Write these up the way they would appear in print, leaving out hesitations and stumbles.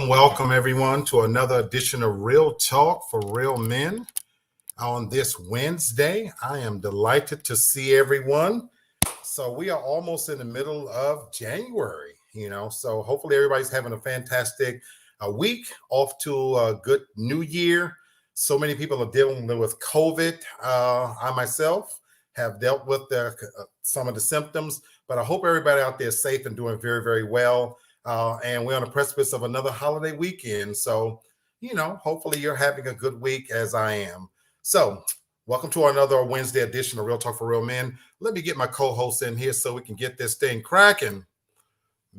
Welcome, everyone, to another edition of Real Talk for Real Men. On this Wednesday, I am delighted to see everyone. So we are almost in the middle of January, so hopefully everybody's having a fantastic week, off to a good new year. So many people are dealing with COVID. I myself have dealt with some of the symptoms, but I hope everybody out there is safe and doing very, very well. And we're on the precipice of another holiday weekend. So, hopefully you're having a good week as I am. So, welcome to another Wednesday edition of Real Talk for Real Men. Let me get my co-host in here so we can get this thing cracking.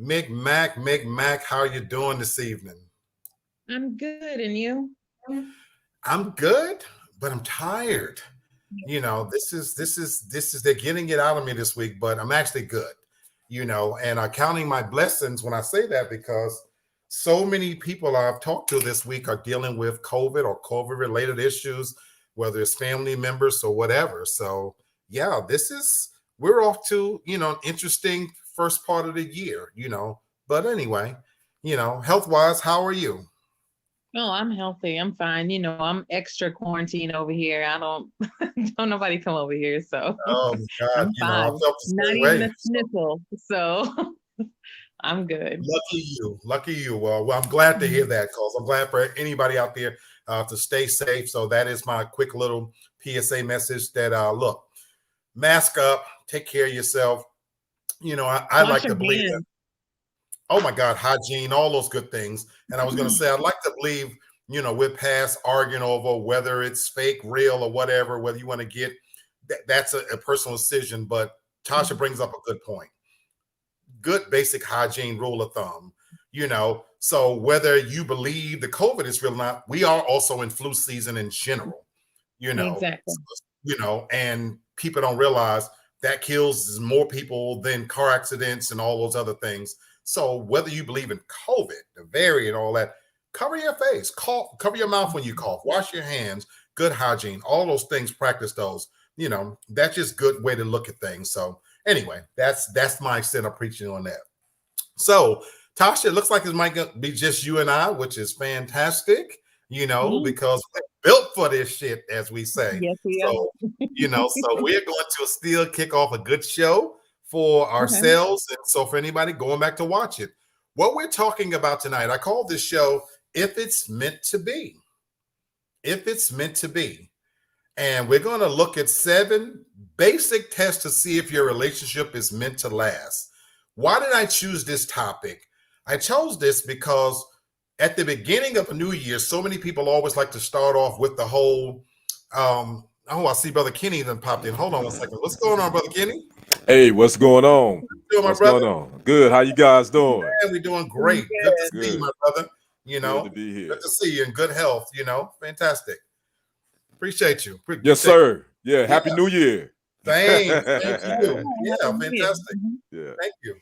Mick Mac, how are you doing this evening? I'm good, and you? I'm good, but I'm tired. This is they're getting it out of me this week, but I'm actually good. And I'm counting my blessings when I say that, because so many people I've talked to this week are dealing with COVID or COVID related issues, whether it's family members or whatever. So yeah, we're off to, an interesting first part of the year, but anyway, health wise, how are you? Oh, I'm healthy. I'm fine. I'm extra quarantine over here. I don't nobody come over here. So oh my God, I'm fine. I felt the Not same even way. a sniffle. So I'm good. Lucky you. Well, I'm glad to hear that, because I'm glad for anybody out there to stay safe. So that is my quick little PSA message that look, mask up, take care of yourself. I like to believe that. Oh my God, hygiene, all those good things. And I was going to say, I'd like to believe, we're past arguing over whether it's fake, real, or whatever, whether you want to get that's a personal decision. But Tasha brings up a good point. Good basic hygiene rule of thumb, so whether you believe the COVID is real or not, we are also in flu season in general, Exactly. And people don't realize that kills more people than car accidents and all those other things. So whether you believe in COVID, the variant, all that, cover your face, cough, cover your mouth when you cough, wash your hands, good hygiene, all those things, practice those, that's just good way to look at things. So anyway, that's my extent of preaching on that. So Tasha, it looks like it might be just you and I, which is fantastic, because we're built for this shit, as we say. Yes, we so, so we're going to still kick off a good show for ourselves. And so for anybody going back to watch it, what we're talking about tonight, I call this show If It's Meant to Be. If It's Meant to Be. And we're going to look at 7 basic tests to see if your relationship is meant to last. Why did I choose this topic? I chose this because at the beginning of a new year, so many people always like to start off with the whole, I see Brother Kenny then popped in. Hold on 1 second. What's going on, Brother Kenny? Hey, what's going on? What's going on? Good. How you guys doing? Man, we're doing great. Good to see you, my brother. Good to be here. Good to see you in good health. Fantastic. Appreciate you. Yes, sir. Yeah. Happy New Year. Thank you. Yeah, fantastic. Yeah. Thank you.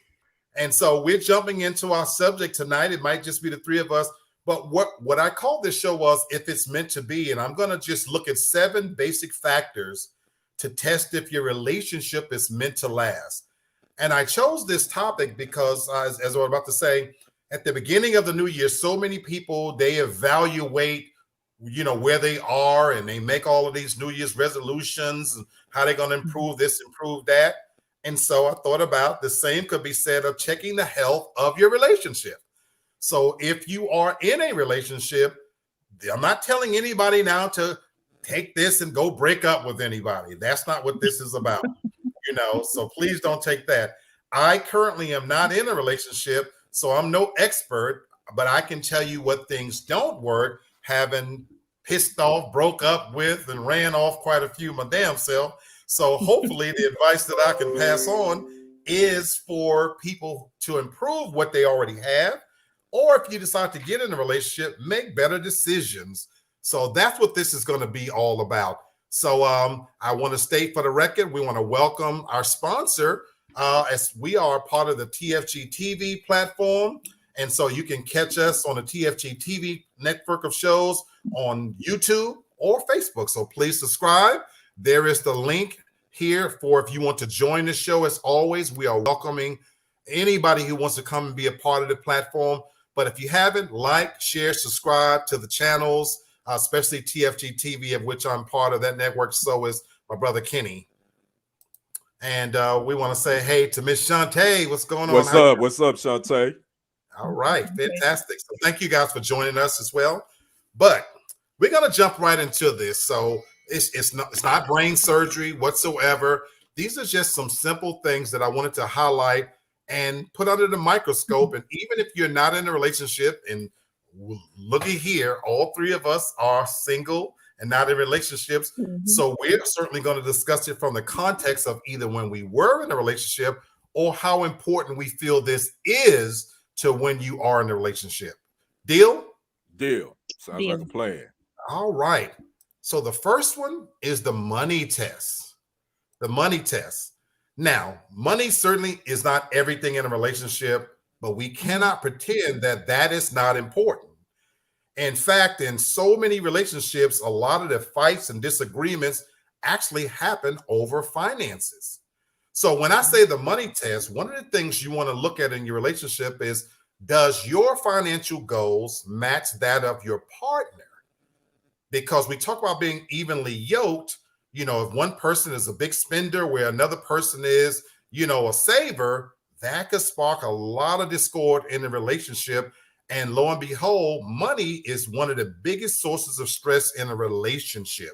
And so we're jumping into our subject tonight. It might just be the 3 of us, but what I called this show was If It's Meant to Be. And I'm going to just look at 7 basic factors to test if your relationship is meant to last. And I chose this topic because, as I was about to say, at the beginning of the new year, so many people, they evaluate, where they are, and they make all of these New Year's resolutions and how they're going to improve this, improve that. And so I thought about the same could be said of checking the health of your relationship. So if you are in a relationship, I'm not telling anybody now to take this and go break up with anybody. That's not what this is about, so please don't take that. I currently am not in a relationship, so I'm no expert, but I can tell you what things don't work, having pissed off, broke up with, and ran off quite a few my damn self. So hopefully the advice that I can pass on is for people to improve what they already have, or if you decide to get in a relationship, make better decisions. So that's what this is going to be all about. So I want to state for the record, we want to welcome our sponsor, as we are part of the TFG TV platform. And so you can catch us on the TFG TV network of shows on YouTube or Facebook. So please subscribe. There is the link here for if you want to join the show. As always, we are welcoming anybody who wants to come and be a part of the platform. But if you haven't, like, share, subscribe to the channels, especially TFG TV, of which I'm part of that network. So is my brother Kenny. And we want to say hey to Miss Shantae. What's going on? What's up? What's up, Shantae? All right, fantastic. So thank you guys for joining us as well. But we're gonna jump right into this. So it's not brain surgery whatsoever. These are just some simple things that I wanted to highlight and put under the microscope. And even if you're not in a relationship, and looky here, all three of us are single and not in relationships. So we're certainly going to discuss it from the context of either when we were in a relationship or how important we feel this is to when you are in a relationship. Deal? Deal. Sounds like a plan. All right. So the first one is the money test. The money test. Now, money certainly is not everything in a relationship, but we cannot pretend that that is not important. In fact, in so many relationships, a lot of the fights and disagreements actually happen over finances. So when I say the money test, one of the things you want to look at in your relationship is, does your financial goals match that of your partner? Because we talk about being evenly yoked. You know, if one person is a big spender where another person is, you know, a saver, that could spark a lot of discord in the relationship. And lo and behold, money is one of the biggest sources of stress in a relationship.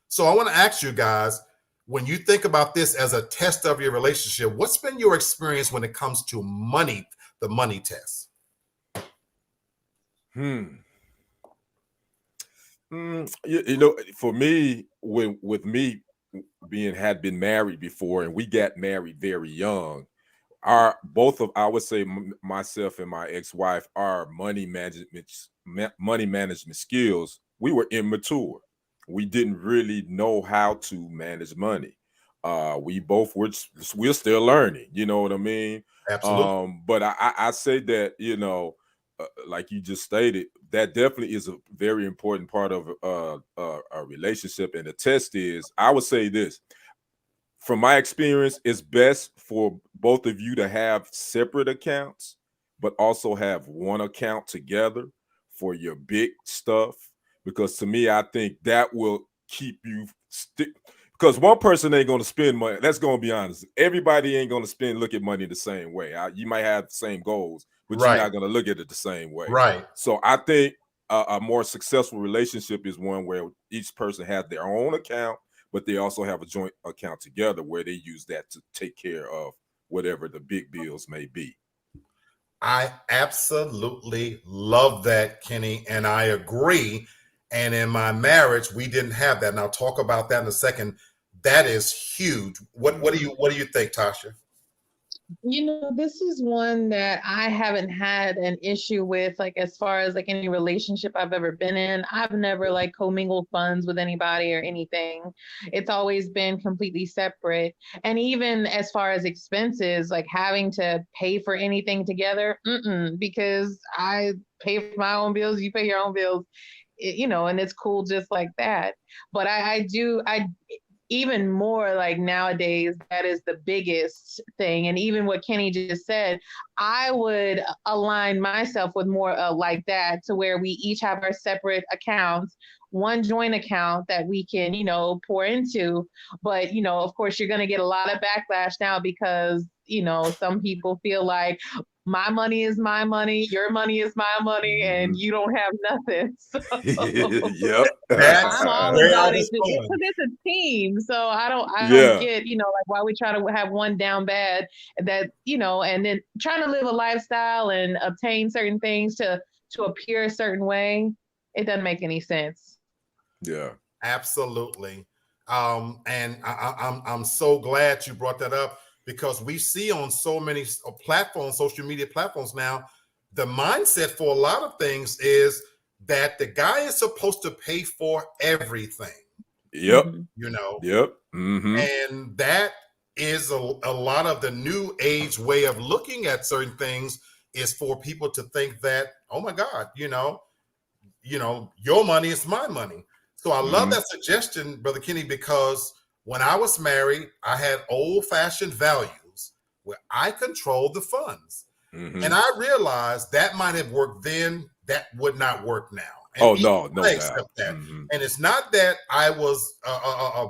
So I want to ask you guys, when you think about this as a test of your relationship, what's been your experience when it comes to money, the money test? You know, for me, with me had been married before, and we got married very young. I would say myself and my ex-wife, our money management skills, we were immature. We didn't really know how to manage money. We're still learning, you know what I mean? Absolutely. But I say that, you know, like you just stated, that definitely is a very important part of a relationship. And the test is, I would say this, from my experience, it's best for both of you to have separate accounts, but also have one account together for your big stuff. Because to me, I think that will keep you because one person ain't going to spend money. Let's go and be honest. Everybody ain't going to look at money the same way. You might have the same goals, but you're not going to look at it the same way. Right. So I think a more successful relationship is one where each person has their own account, but they also have a joint account together where they use that to take care of whatever the big bills may be. I absolutely love that, Kenny, and I agree. And in my marriage, we didn't have that. And I'll talk about that in a second. That is huge. What do you think, Tasha? You know, this is one that I haven't had an issue with, like as far as like any relationship I've ever been in. I've never like commingled funds with anybody or anything. It's always been completely separate. And even as far as expenses, like having to pay for anything together, because I pay for my own bills, you pay your own bills, you know, and it's cool just like that. But I even more like nowadays, that is the biggest thing. And even what Kenny just said, I would align myself with more like that, to where we each have our separate accounts, one joint account that we can, you know, pour into. But, you know, of course, you're going to get a lot of backlash now because, you know, some people feel like my money is my money, your money is my money, and you don't have nothing. So Yep. I'm all about it because it's a team. So I don't get, you know, like why we try to have one down bad, that, you know, and then trying to live a lifestyle and obtain certain things to appear a certain way. It doesn't make any sense. Yeah, absolutely. And I'm so glad you brought that up, because we see on so many platforms, social media platforms now, the mindset for a lot of things is that the guy is supposed to pay for everything. Yep. You know, Yep. Mm-hmm. and that is a lot of the new age way of looking at certain things, is for people to think that, oh my God, your money is my money. So I love that suggestion, Brother Kenny, because when I was married, I had old-fashioned values where I controlled the funds. And I realized that might have worked then, that would not work now. And no I doubt. accept that. And it's not that I was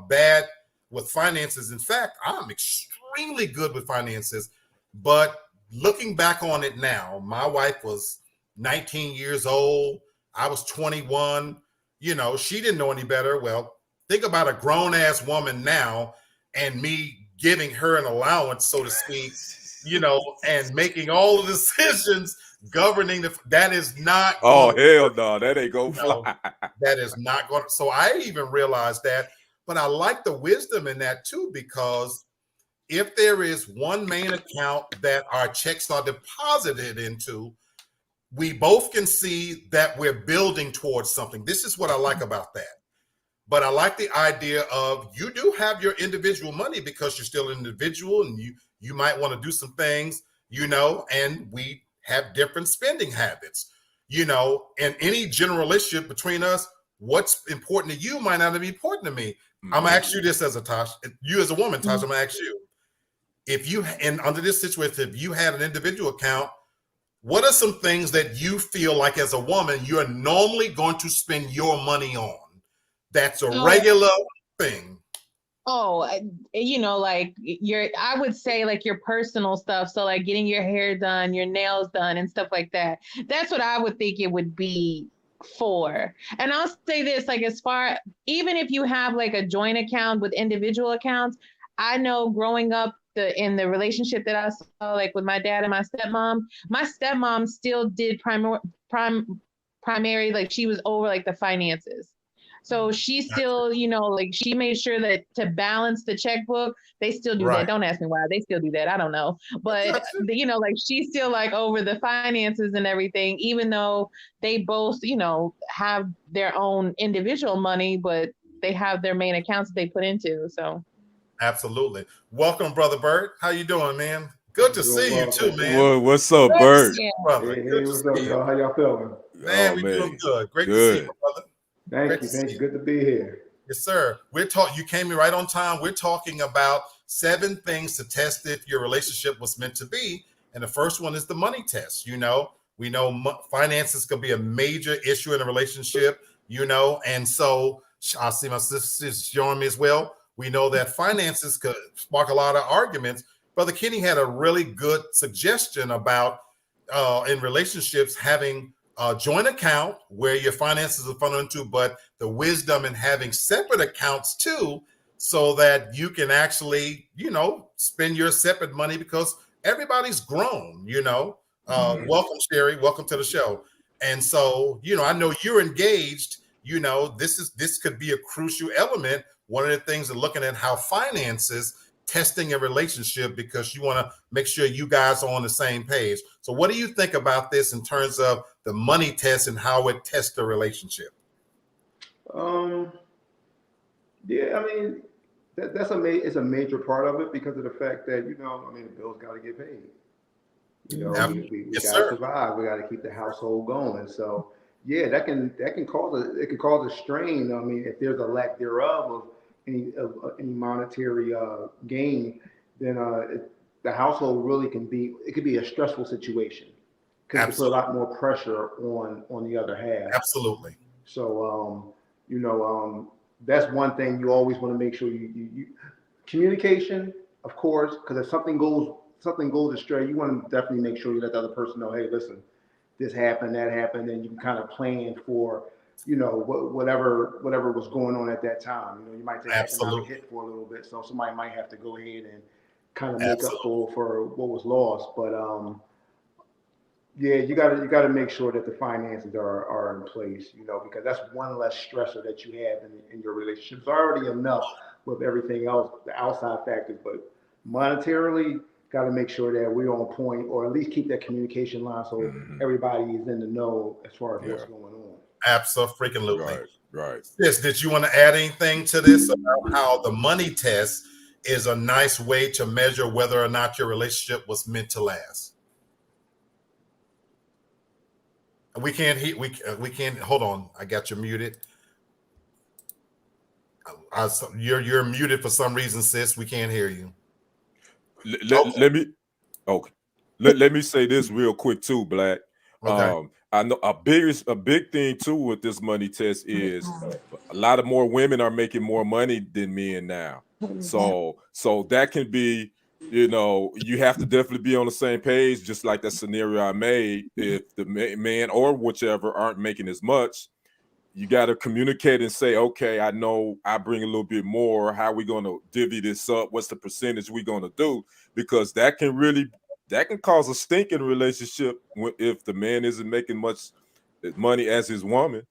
bad with finances. In fact, I'm extremely good with finances. But looking back on it now, my wife was 19 years old. I was 21. She didn't know any better. Well, think about a grown-ass woman now and me giving her an allowance, so to speak, and making all the decisions governing that is not. Oh, hell no, that ain't gonna fly. That is not going to. So I even realized that, but I like the wisdom in that too, because if there is one main account that our checks are deposited into, we both can see that we're building towards something. This is what I like about that. But I like the idea of, you do have your individual money because you're still an individual, and you might want to do some things, and we have different spending habits, and any general relationship between us, what's important to you might not be important to me. I'm gonna ask you this as you as a woman, Tasha, I'm gonna ask you, if you, and under this situation, if you had an individual account, what are some things that you feel like as a woman you're normally going to spend your money on? That's a regular thing. Like I would say like your personal stuff. So like getting your hair done, your nails done and stuff like that. That's what I would think it would be for. And I'll say this, like, as far, even if you have like a joint account with individual accounts, I know growing up in the relationship that I saw, like with my dad and my stepmom still did primary, like she was over like the finances. So she still, like she made sure that to balance the checkbook, they still do that. Don't ask me why they still do that. I don't know. But, like she's still like over the finances and everything, even though they both, have their own individual money, but they have their main accounts that they put into. So. Absolutely. Welcome, Brother Bert. How you doing, man? Good to see you too, man. Well, what's up, Bert? Brother. Hey, what's up, y'all? How y'all feeling? Man, we doing good. Great to see you, brother. Thank you. Good to be here. Yes, sir. You came in right on time. We're talking about 7 things to test if your relationship was meant to be. And the first one is the money test. We know finances could be a major issue in a relationship, and so I see my sister's showing me as well. We know that finances could spark a lot of arguments. Brother Kenny had a really good suggestion about in relationships having a joint account where your finances are funneled into, but the wisdom in having separate accounts too, so that you can actually, spend your separate money, because everybody's grown, Welcome, Sherry. Welcome to the show. And so, I know you're engaged, this could be a crucial element. One of the things of looking at how finances testing a relationship, because you want to make sure you guys are on the same page. So what do you think about this in terms of the money test and how it tests the relationship? Yeah, I mean, it's a major part of it, because of the fact that, the bills got to get paid. We got to survive. We got to keep the household going. So yeah, that can cause a strain. I mean, if there's a lack thereof of any monetary gain, then the household really could be a stressful situation, because it puts a lot more pressure on the other half. Absolutely. So that's one thing you always want to make sure you communication, of course, because if something goes astray, you want to definitely make sure you let the other person know, hey, listen, this happened, that happened, and you can kind of plan for, whatever was going on at that time. You might take an economic hit for a little bit, so somebody might have to go ahead and kind of make up for what was lost. But yeah, you got to make sure that the finances are in place, because that's one less stressor that you have in your relationship. It's already enough with everything else, the outside factors, but monetarily, got to make sure that we're on point, or at least keep that communication line so everybody is in the know as far as what's going on. Absolutely. Right. Yes. Did you want to add anything to this about how the money test is a nice way to measure whether or not your relationship was meant to last? We can't hear. We can't. Hold on. I got you muted. You're muted for some reason, sis. We can't hear you. Let me say this real quick too, Black. Okay. I know a big thing too with this money test is a lot of more women are making more money than men now. So that can be, you have to definitely be on the same page, just like that scenario I made. If the man or whichever aren't making as much, you got to communicate and say, okay, I know I bring a little bit more. How are we going to divvy this up? What's the percentage we going to do? Because that can cause a stinking relationship if the man isn't making much money as his woman,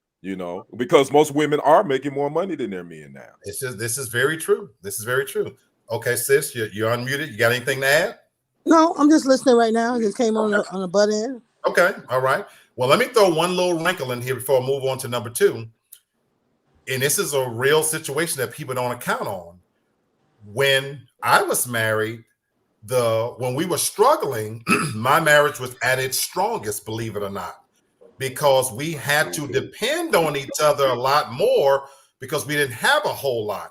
because most women are making more money than their men now. This is very true. This is very true. Okay, sis, you're unmuted. You got anything to add? No, I'm just listening right now. I just came on the butt end. Okay, all right. Well, let me throw one little wrinkle in here before I move on to number two. And this is a real situation that people don't account on. When I was married, when we were struggling, my marriage was at its strongest, believe it or not, because we had to depend on each other a lot more because we didn't have a whole lot.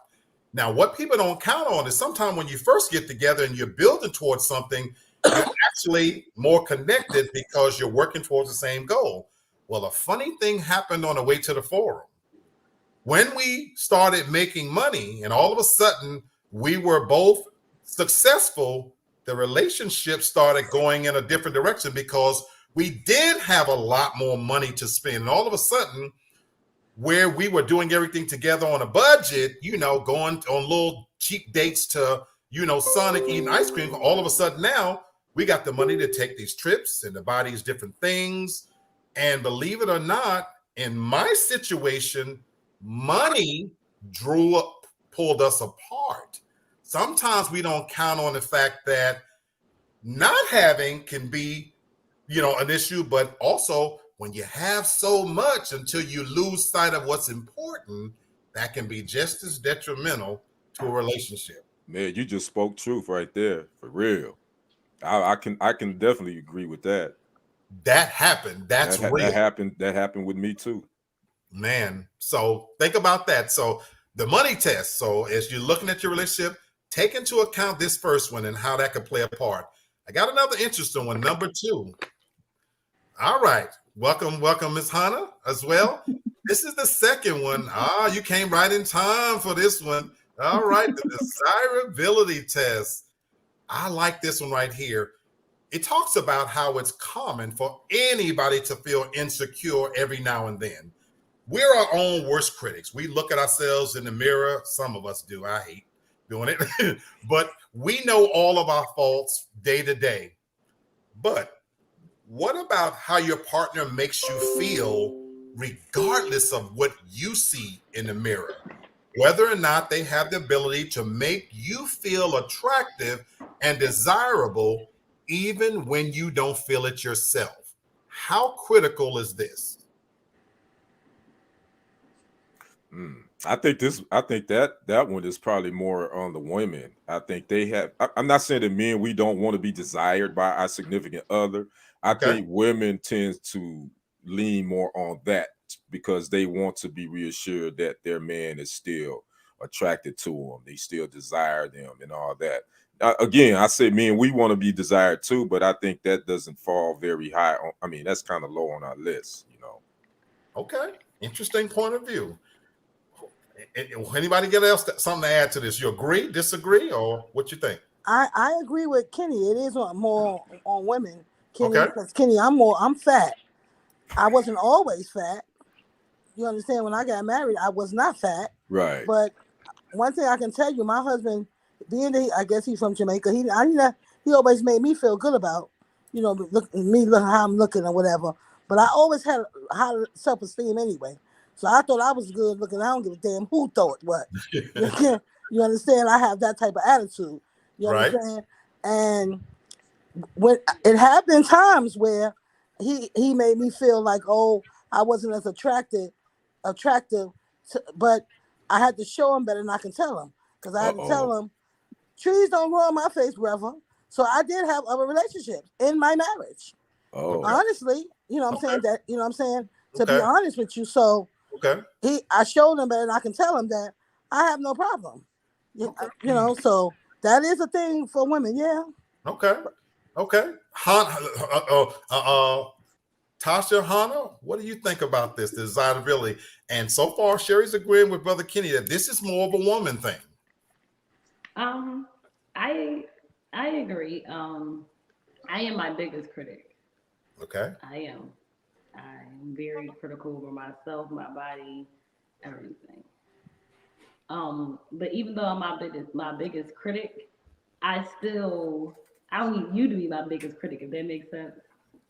Now, what people don't count on is sometimes when you first get together and you're building towards something, you're actually more connected because you're working towards the same goal. Well, a funny thing happened on the way to the forum. When we started making money and all of a sudden we were both successful, the relationship started going in a different direction because we did have a lot more money to spend. And all of a sudden, where we were doing everything together on a budget, going on little cheap dates to, Sonic eating ice cream, all of a sudden now we got the money to take these trips and to buy these different things. And believe it or not, in my situation, money pulled us apart. Sometimes we don't count on the fact that not having can be, an issue, but also when you have so much until you lose sight of what's important, that can be just as detrimental to a relationship. Man, you just spoke truth right there, for real. I can definitely agree with that. That happened. That's real. That happened with me too. Man, so think about that. So the money test. So as you're looking at your relationship, take into account this first one and how that could play a part. I got another interesting one, number two. All right. Welcome, Ms. Hannah, as well. This is the second one. You came right in time for this one. All right. The desirability test. I like this one right here. It talks about how it's common for anybody to feel insecure every now and then. We're our own worst critics. We look at ourselves in the mirror. Some of us do. I hate doing it. But we know all of our faults day to day. But what about how your partner makes you feel regardless of what you see in the mirror? Whether or not they have the ability to make you feel attractive and desirable even when you don't feel it yourself. How critical is this? I think that one is probably more on the women. I think they have. I'm not saying that men, we don't want to be desired by our significant other. I think women tend to lean more on that because they want to be reassured that their man is still attracted to them. They still desire them and all that. Again, I say men, we want to be desired too, but I think that doesn't fall very high. That's kind of low on our list, Okay, interesting point of view. Anybody get else something to add to this? You agree, disagree, or what you think? I agree with Kenny. It is more on women, Kenny, Okay. because Kenny, I'm fat. I wasn't always fat. You understand? When I got married, I was not fat. Right. But one thing I can tell you, my husband, I guess he's from Jamaica. He always made me feel good about, look how I'm looking or whatever. But I always had high self-esteem anyway. So I thought I was good looking. I don't give a damn who thought what. You understand? I have that type of attitude. You Right. understand? And when it have been times where he made me feel like, oh, I wasn't as attractive, but I had to show him better than I can tell him, because I had to tell him trees don't grow on my face, brother. So I did have other relationships in my marriage. Honestly, you know what I'm saying, that, you know what I'm saying, to be honest with you. So I showed him better than I can tell him that I have no problem. You know, so that is a thing for women, yeah. Okay. Tasha, Hannah, what do you think about this desirability? And so far, Sherry's agreeing with Brother Kenny that this is more of a woman thing. I agree. I am my biggest critic. Okay. I'm very critical over myself, my body, everything. But even though I'm my biggest critic, I don't need you to be my biggest critic, if that makes sense.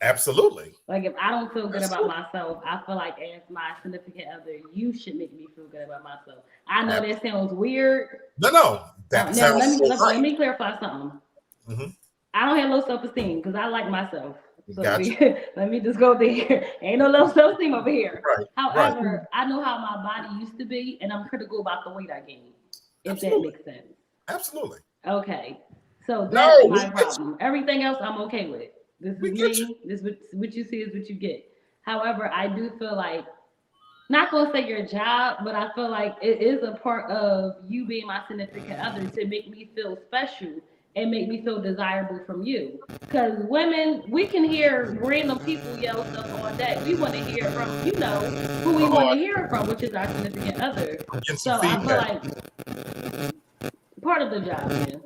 Absolutely. Like, if I don't feel good about myself, I feel like as my significant other, you should make me feel good about myself. I know that sounds weird. No, that sounds let me clarify something. Mm-hmm. I don't have low self-esteem because I like myself. So gotcha. let me just go there. Ain't no low self-esteem over here. Right. However, I know how my body used to be, and I'm critical about the weight I gained. If that makes sense. Absolutely. Okay. So that's my problem. Everything else I'm okay with. This is me. This what you see is what you get. However, I do feel like, not gonna say your job, but I feel like it is a part of you being my significant other to make me feel special and make me feel desirable from you. Because women, we can hear random people yell stuff all day. We want to hear from, who we want to hear from, which is our significant other. So I feel like part of the job, man.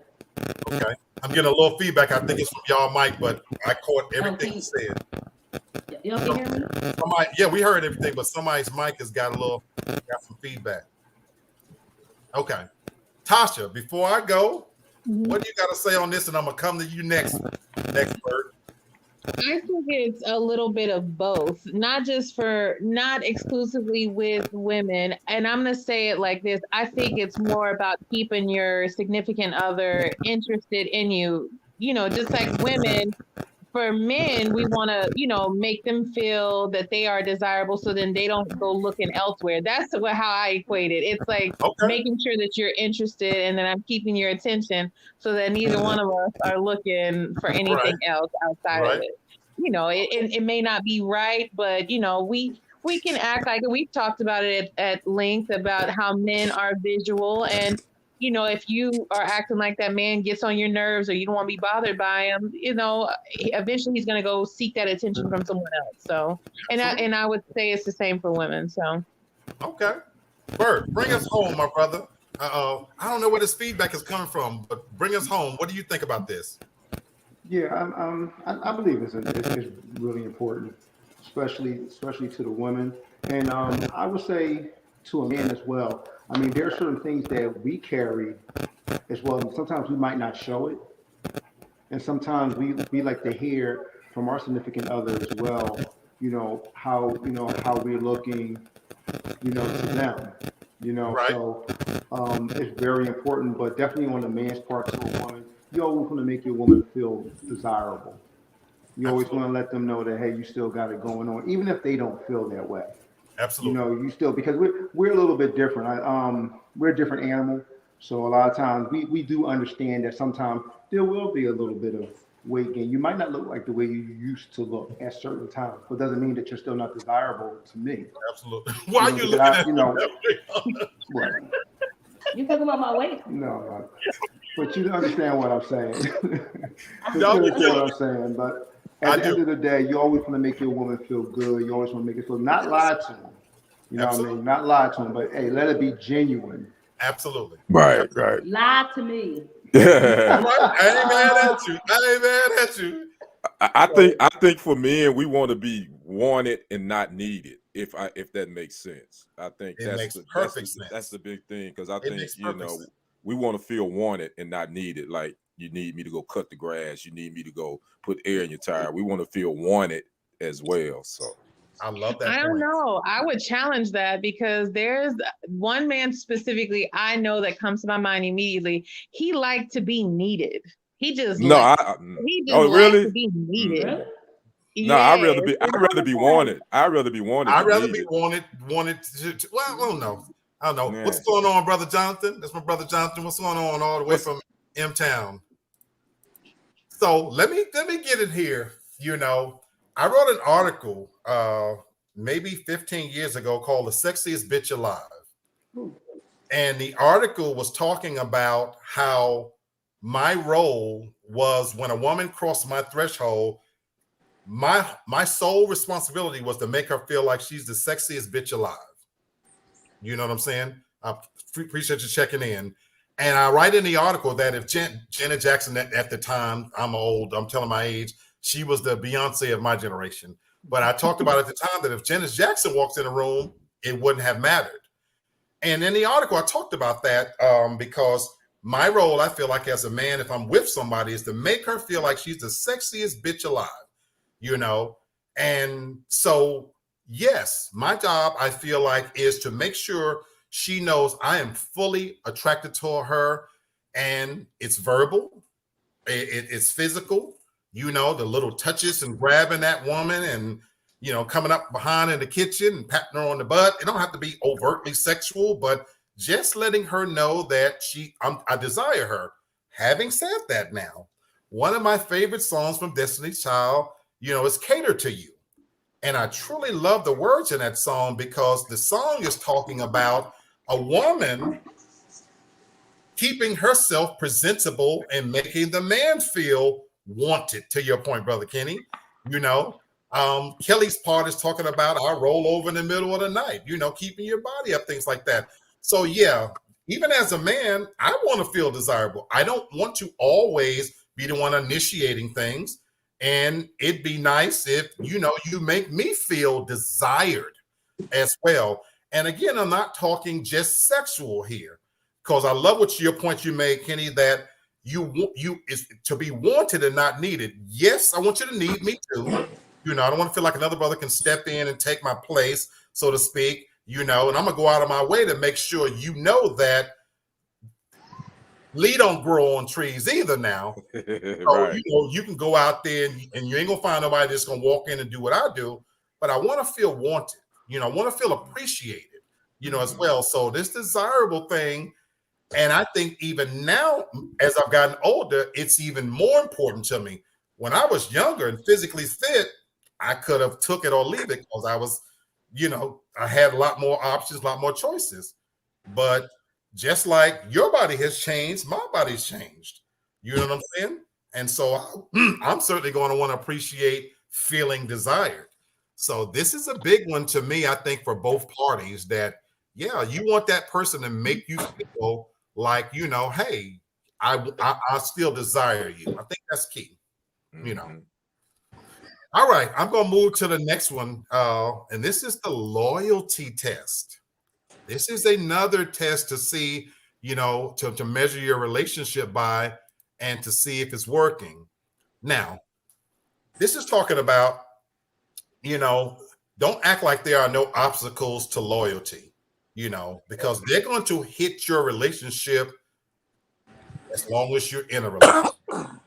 Okay. I'm getting a little feedback. I think it's from y'all, Mike, but I caught everything you said. Y'all can hear me? We heard everything, but somebody's mic has got some feedback. Okay. Tasha, before I go, what do you got to say on this? And I'm going to come to you next Bert. I think it's a little bit of both, not exclusively with women. And I'm going to say it like this. I think it's more about keeping your significant other interested in you, just like women. For men, we want to, make them feel that they are desirable, so then they don't go looking elsewhere. That's how I equate it. It's like making sure that you're interested, and then I'm keeping your attention so that neither one of us are looking for anything else outside of it. It may not be right, but, we can act like it. We've talked about it at length about how men are visual, and if you are acting like that man gets on your nerves or you don't want to be bothered by him, eventually he's going to go seek that attention from someone else. So, and I would say it's the same for women. So, okay, Bert, bring us home, my brother. I don't know where this feedback is coming from, but bring us home. What do you think about this? Yeah, I believe it's really important, especially to the women, and I would say to a man as well. I mean, there are certain things that we carry as well. Sometimes we might not show it, and sometimes we like to hear from our significant other as well. How we're looking, to them. So it's very important, but definitely on the man's part to a woman, you always want to make your woman feel desirable. You always want to let them know that, hey, you still got it going on, even if they don't feel that way. Absolutely. You still, because we're a little bit different. We're a different animal. So a lot of times we do understand that sometimes there will be a little bit of weight gain. You might not look like the way you used to look at certain times, but doesn't mean that you're still not desirable to me. Absolutely. Why are you looking at What? You talking about my weight? No. But you understand what I'm saying. You understand what I'm saying. But at the end of the day, you always want to make your woman feel good. You always want to make it feel, not lie to them. You know what I mean? Not lie to them, but hey, let it be genuine. Absolutely. Right. Lie to me. I ain't mad at you. I think for men, we want to be wanted and not needed. If that makes sense. I think that's the big thing, because I think we want to feel wanted and not needed. Like, you need me to go cut the grass, you need me to go put air in your tire. We want to feel wanted as well. So I love that I don't point. know. I would challenge that because there's one man specifically I know that comes to my mind immediately. He liked to be needed. He just No, liked I he just oh liked to really? be Mm. needed. Really? No, Yes. I'd And I rather was be like, wanted. I'd rather be wanted I'd than rather be needed. wanted to well, I don't know. I don't know. Yeah. What's going on, brother Jonathan? That's my brother Jonathan. What's going on all the way from M Town? So let me get it here. You know, I wrote an article maybe 15 years ago called "The Sexiest Bitch Alive," and the article was talking about how my role was when a woman crossed my threshold. My sole responsibility was to make her feel like she's the sexiest bitch alive. You know what I'm saying? I appreciate you checking in. And I write in the article that if Janet Jackson at the time, I'm telling my age, she was the Beyonce of my generation. But I talked about at the time that if Janet Jackson walks in a room, it wouldn't have mattered. And in the article, I talked about that because my role, I feel like as a man, if I'm with somebody, is to make her feel like she's the sexiest bitch alive, you know? And so, yes, my job, I feel like, is to make sure she knows I am fully attracted to her, and it's verbal, it's physical, you know, the little touches and grabbing that woman and, you know, coming up behind in the kitchen and patting her on the butt. It don't have to be overtly sexual, but just letting her know that I desire her. Having said that, now, one of my favorite songs from Destiny's Child, you know, is Cater to You. And I truly love the words in that song because the song is talking about a woman keeping herself presentable and making the man feel wanted, to your point, Brother Kenny. You know, Kelly's part is talking about I roll over in the middle of the night, you know, keeping your body up, things like that. So, yeah, even as a man, I want to feel desirable. I don't want to always be the one initiating things. And it'd be nice if, you know, you make me feel desired as well. And again, I'm not talking just sexual here, because I love what your point you made, Kenny, that you is to be wanted and not needed. Yes, I want you to need me too. You know, I don't want to feel like another brother can step in and take my place, so to speak, you know, and I'm gonna go out of my way to make sure you know that Lee don't grow on trees either now. So, Right. you know, you can go out there and you ain't gonna find nobody that's gonna walk in and do what I do, but I want to feel wanted, you know, I want to feel appreciated, you know, as well. So this desirable thing, and I think even now, as I've gotten older, it's even more important to me. When I was younger and physically fit, I could have took it or leave it because I was, you know, I had a lot more options, a lot more choices. But just like your body has changed, my body's changed. You know what I'm saying? And so I'm certainly going to want to appreciate feeling desired. So this is a big one to me, I think, for both parties that, yeah, you want that person to make you feel like, you know, hey, I still desire you. I think that's key, you know. All right, I'm going to move to the next one. And this is the loyalty test. This is another test to see, you know, to measure your relationship by and to see if it's working. Now, this is talking about, you know, don't act like there are no obstacles to loyalty, you know, because they're going to hit your relationship as long as you're in a relationship.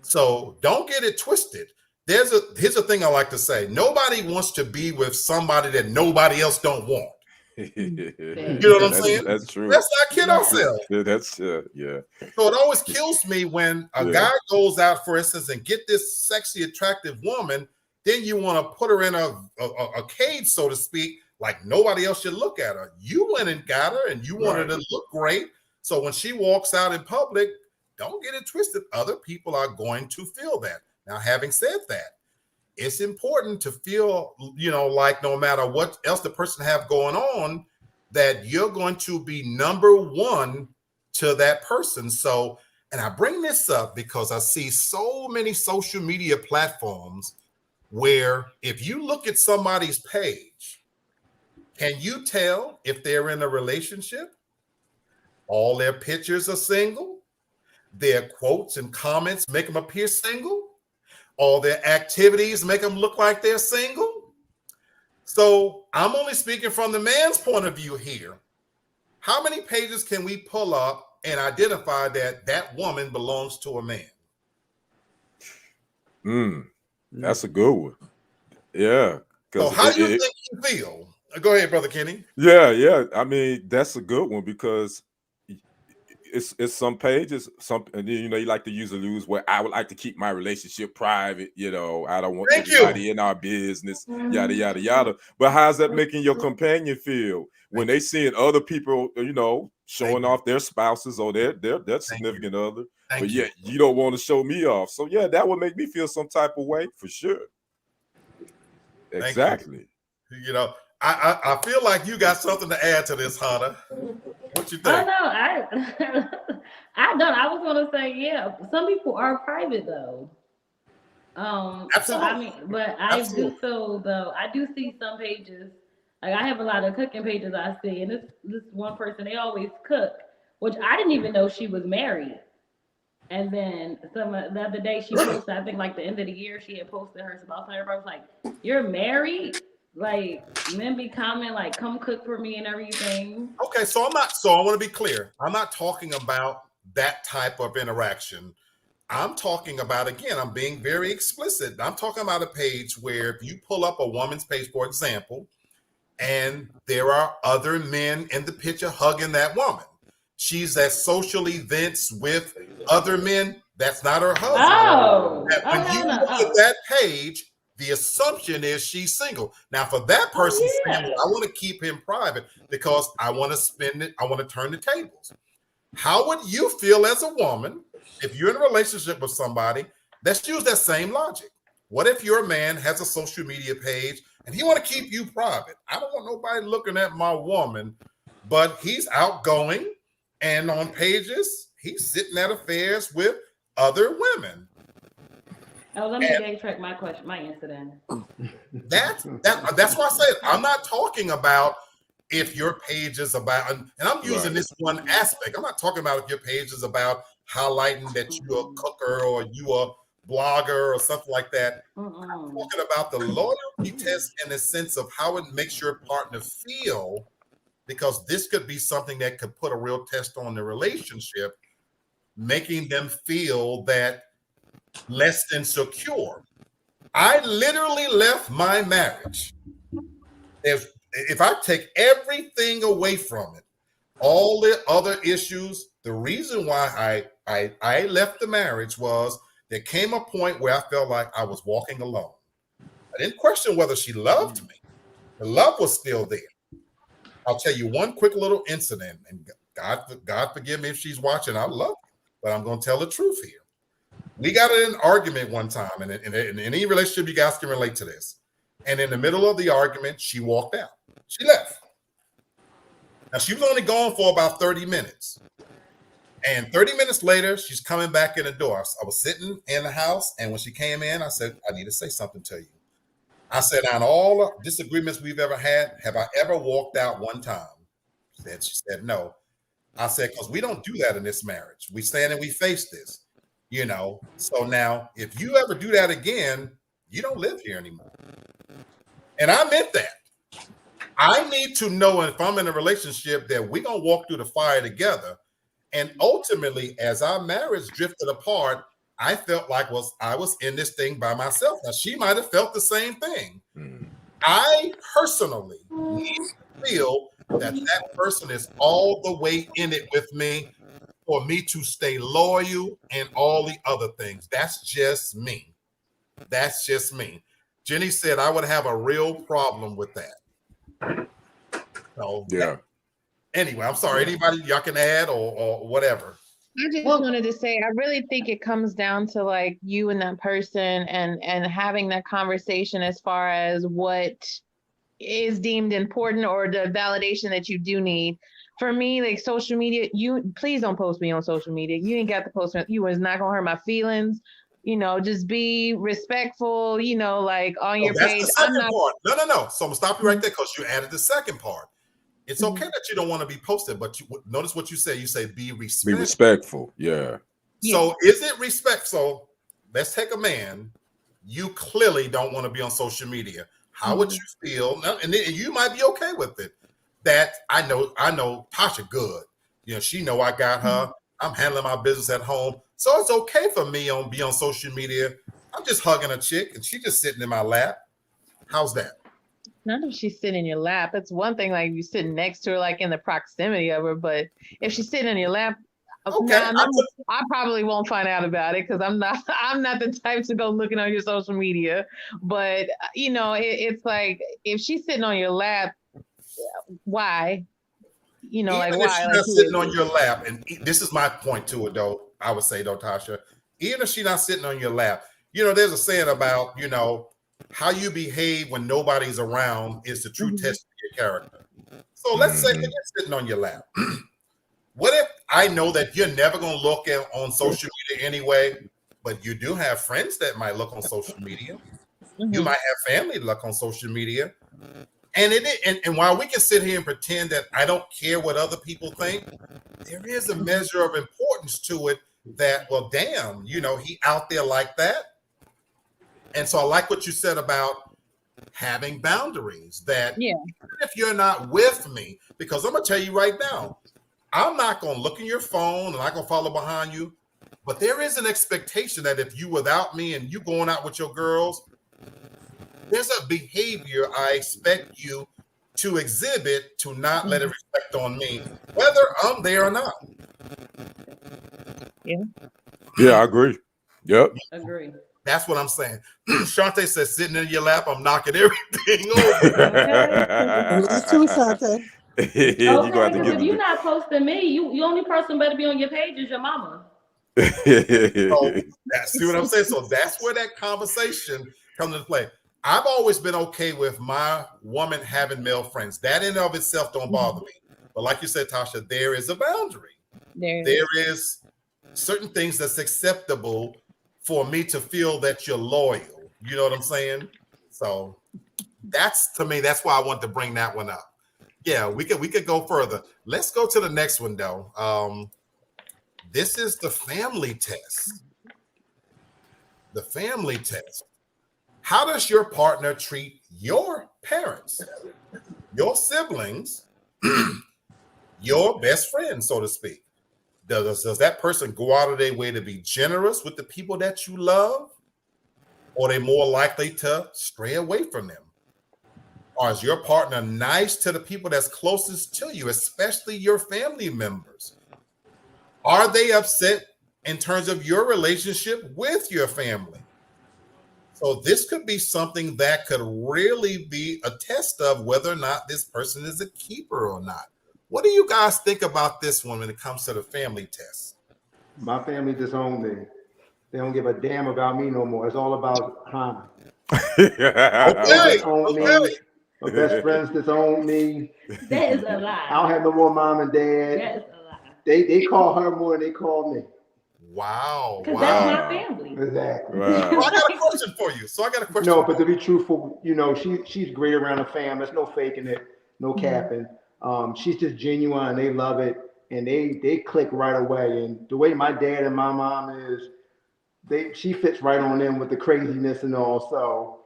So don't get it twisted. Here's a thing I like to say. Nobody wants to be with somebody that nobody else don't want. You know what I'm saying? That's true. Let's not kid ourselves. That's yeah. So it always kills me when a guy goes out, for instance, and get this sexy, attractive woman. Then you want to put her in a cage, so to speak, like nobody else should look at her. You went and got her, and you want her to look great. So when she walks out in public, don't get it twisted. Other people are going to feel that. Now, having said that, it's important to feel, you know, like no matter what else the person have going on, that you're going to be number one to that person. So, and I bring this up because I see so many social media platforms where if you look at somebody's page, can you tell if they're in a relationship? All their pictures are single. Their quotes and comments make them appear single. All their activities make them look like they're single. So I'm only speaking from the man's point of view here. How many pages can we pull up and identify that that woman belongs to a man? That's a good one. Yeah. So how do you think you feel? Go ahead, Brother Kenny. Yeah. I mean, that's a good one because it's some pages, and you know, you like to use the rules where I would like to keep my relationship private. You know, I don't want everybody in our business, yada yada yada. But how's that making your companion feel when they seeing other people, you know, showing off their spouses or their significant other? But yet you don't want to show me off. So yeah, that would make me feel some type of way for sure. Exactly. You know, I feel like you got something to add to this, Hunter. What you think? Oh no, I don't. I was gonna say, yeah, some people are private though. Absolutely. So I mean, but I do feel though, I do see some pages. Like I have a lot of cooking pages I see, and this one person, they always cook, which I didn't even know she was married. And then the other day she posted, I think like the end of the year, she had posted her spouse, and everybody was like, "You're married?" Like men be commenting like, "Come cook for me" and everything. Okay, so I want to be clear. I'm not talking about that type of interaction. I'm talking about, again, I'm being very explicit. I'm talking about a page where if you pull up a woman's page, for example, and there are other men in the picture hugging that woman. She's at social events with other men. That's not her husband. When you look at that page, the assumption is she's single. Now, for that person saying, well, I want to keep him private because I want to spend it, I want to turn the tables. How would you feel as a woman if you're in a relationship with somebody? Let's use that same logic. What if your man has a social media page and he want to keep you private? I don't want nobody looking at my woman, but he's outgoing, and on pages, he's sitting at affairs with other women. Oh, let me backtrack my question, my answer then. That's why I said I'm not talking about if your page is about, and I'm using this one aspect. I'm not talking about if your page is about highlighting that you're a cooker or you a blogger or something like that. I'm talking about the loyalty test in the sense of how it makes your partner feel, because this could be something that could put a real test on the relationship, making them feel that less than secure. I literally left my marriage. If I take everything away from it, all the other issues, the reason why I left the marriage was there came a point where I felt like I was walking alone. I didn't question whether she loved me. The love was still there. I'll tell you one quick little incident, and God forgive me if she's watching. I love you, but I'm going to tell the truth here. We got in an argument one time, and in any relationship, you guys can relate to this. And in the middle of the argument, she walked out. She left. Now, she was only gone for about 30 minutes. And 30 minutes later, she's coming back in the door. I was sitting in the house, and when she came in, I said, I need to say something to you. I said, on all the disagreements we've ever had, have I ever walked out one time? She said, no. I said, because we don't do that in this marriage. We stand and we face this, you know. So now, if you ever do that again, you don't live here anymore. And I meant that. I need to know if I'm in a relationship that we're going to walk through the fire together. And ultimately, as our marriage drifted apart, I felt like I was in this thing by myself. Now, she might have felt the same thing. I personally need to feel that that person is all the way in it with me for me to stay loyal and all the other things. That's just me. That's just me. Jenny said I would have a real problem with that. So, yeah. Anyway, I'm sorry. Anybody y'all can add or whatever. I just wanted to say, I really think it comes down to like you and that person and having that conversation as far as what is deemed important or the validation that you do need. For me, like social media, please don't post me on social media. You ain't got to post me. You was not gonna hurt my feelings. You know, just be respectful. You know, like on your page. That's the second part. No. So I'm gonna stop you right there because you added the second part. It's okay that you don't want to be posted, but notice what you say. You say be respectful. Be respectful, yeah. So is it respect? So let's take a man. You clearly don't want to be on social media. how would you feel? And you might be okay with it. That I know Tasha good. She know I got her. I'm handling my business at home. So it's okay for me be on social media. I'm just hugging a chick and she just sitting in my lap. How's that? Not if she's sitting in your lap. It's one thing like you sitting next to her, like in the proximity of her, but if she's sitting in your lap, okay, I probably won't find out about it because I'm not the type to go looking on your social media. But it's like if she's sitting on your lap, why? Even like if why? she's Like, not sitting on your lap, and this is my point to it, though. I would say, though, Tasha, even if she's not sitting on your lap, there's a saying about how you behave when nobody's around is the true test of your character. So let's say you're sitting on your lap. What if I know that you're never going to look on social media anyway, but you do have friends that might look on social media. You might have family look on social media. And while we can sit here and pretend that I don't care what other people think, there is a measure of importance to it that, well, damn, he out there like that. And so I like what you said about having boundaries, that even if you're not with me, because I'm going to tell you right now, I'm not going to look in your phone and I'm not going to follow behind you. But there is an expectation that if you without me and you going out with your girls, there's a behavior I expect you to exhibit to not let it reflect on me, whether I'm there or not. Yeah, I agree. Yep. Agree. That's what I'm saying. Shante says, sitting in your lap, I'm knocking everything over. Me too, Shante. Okay, because if you're not posting me, you only person better be on your page is your mama. So see what I'm saying? So that's where that conversation comes into play. I've always been okay with my woman having male friends. That in and of itself don't bother me. But like you said, Tasha, there is a boundary. There is certain things that's acceptable for me to feel that you're loyal. You know what I'm saying? So that's, to me, that's why I want to bring that one up. Yeah, we could go further. Let's go to the next one, though. This is the family test. The family test. How does your partner treat your parents, your siblings, your best friend, so to speak? Does that person go out of their way to be generous with the people that you love? Or are they more likely to stray away from them? Or is your partner nice to the people that's closest to you, especially your family members? Are they upset in terms of your relationship with your family? So this could be something that could really be a test of whether or not this person is a keeper or not. What do you guys think about this one when it comes to the family test? My family disowned me. They don't give a damn about me no more. It's all about Han. Okay. Me. My best friends disowned me. That is a lie. I don't have no more mom and dad. That is a lie. They call her more than they call me. Wow. Because that's my family. Exactly. Wow. So I got a question for you. No, but to be truthful, she's great around the fam. There's no faking it, no capping. She's just genuine. They love it, and they click right away. And the way my dad and my mom is, she fits right on in with the craziness and all. So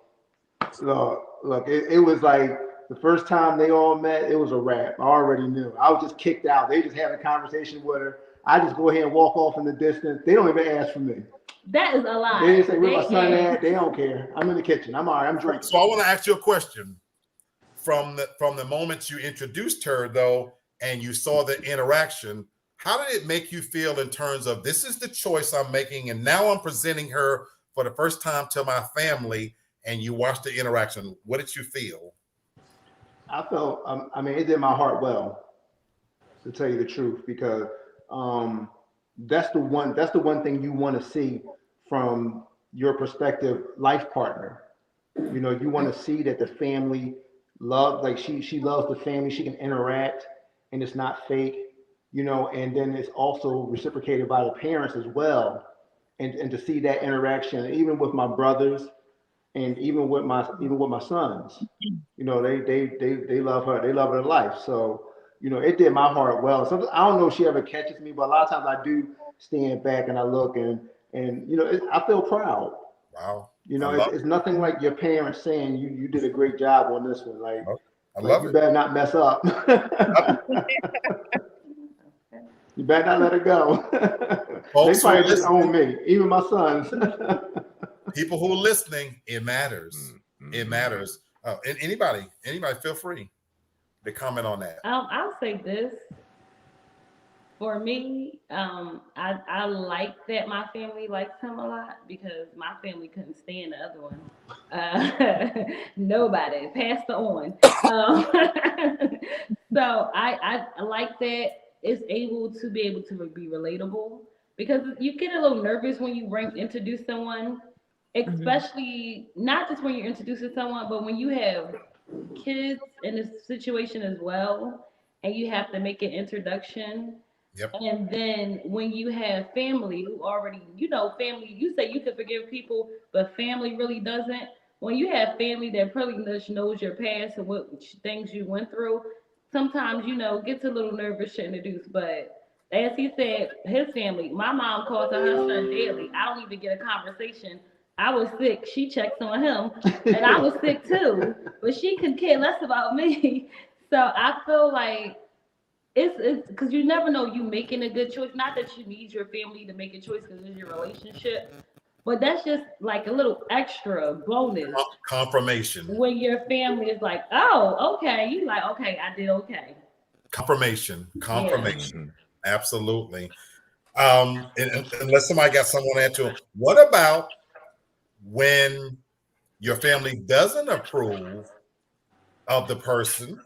look, it was like the first time they all met, it was a wrap. I already knew. I was just kicked out. They just had a conversation with her. I just go ahead and walk off in the distance. They don't even ask for me. That is a lie. They didn't say where my son at. They don't care. I'm in the kitchen. I'm all right. I'm drinking. So I want to ask you a question. From the moment you introduced her, though, and you saw the interaction, how did it make you feel in terms of this is the choice I'm making, and now I'm presenting her for the first time to my family, and you watched the interaction? What did you feel? I felt, it did my heart well, to tell you the truth, because that's the one thing you want to see from your prospective life partner. You want to see that the family love, like she loves the family, she can interact and it's not fake, and then it's also reciprocated by the parents as well. And to see that interaction, even with my brothers and even with my sons, they love her, they love her life. So, it did my heart well. So I don't know if she ever catches me, but a lot of times I do stand back and I look and I feel proud. Wow. You know, it's nothing like your parents saying you did a great job on this one. Like, I love you it. better not mess up. You better not let it go. They probably just own me, even my sons. People who are listening, it matters. Mm-hmm. It matters. And anybody, feel free to comment on that. I'll say this. For me, I like that my family likes him a lot because my family couldn't stand the other one. Nobody, passed on. So I like that it's able to be be relatable because you get a little nervous when you introduce someone, especially not just when you're introducing someone, but when you have kids in this situation as well, and you have to make an introduction. Yep. And then when you have family who already, family, you say you can forgive people, but family really doesn't. When you have family that pretty much knows your past and what things you went through, sometimes, gets a little nervous to introduce. But as he said, his family, my mom calls on her son daily. I don't even get a conversation. I was sick. She checks on him, and I was sick too. But she could care less about me. So I feel like it's because you never know you making a good choice. Not that you need your family to make a choice because it's your relationship, but that's just like a little extra bonus confirmation when your family is like, oh, okay, you like, okay, I did okay. Confirmation. Yeah. Absolutely. And unless somebody got someone to add to it, what about when your family doesn't approve of the person,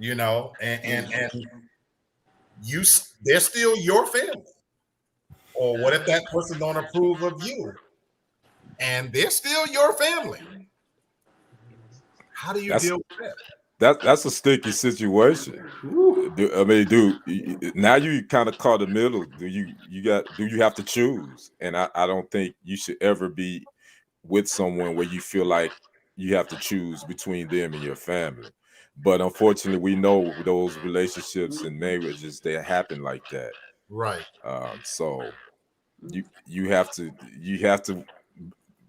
and they're still your family? Or what if that person don't approve of you and they're still your family? How do you deal with that? That's a sticky situation. Dude, now you kind of caught the middle. Do you have to choose? And I don't think you should ever be with someone where you feel like you have to choose between them and your family. But unfortunately, we know those relationships and marriages, they happen like that. Right. So you have to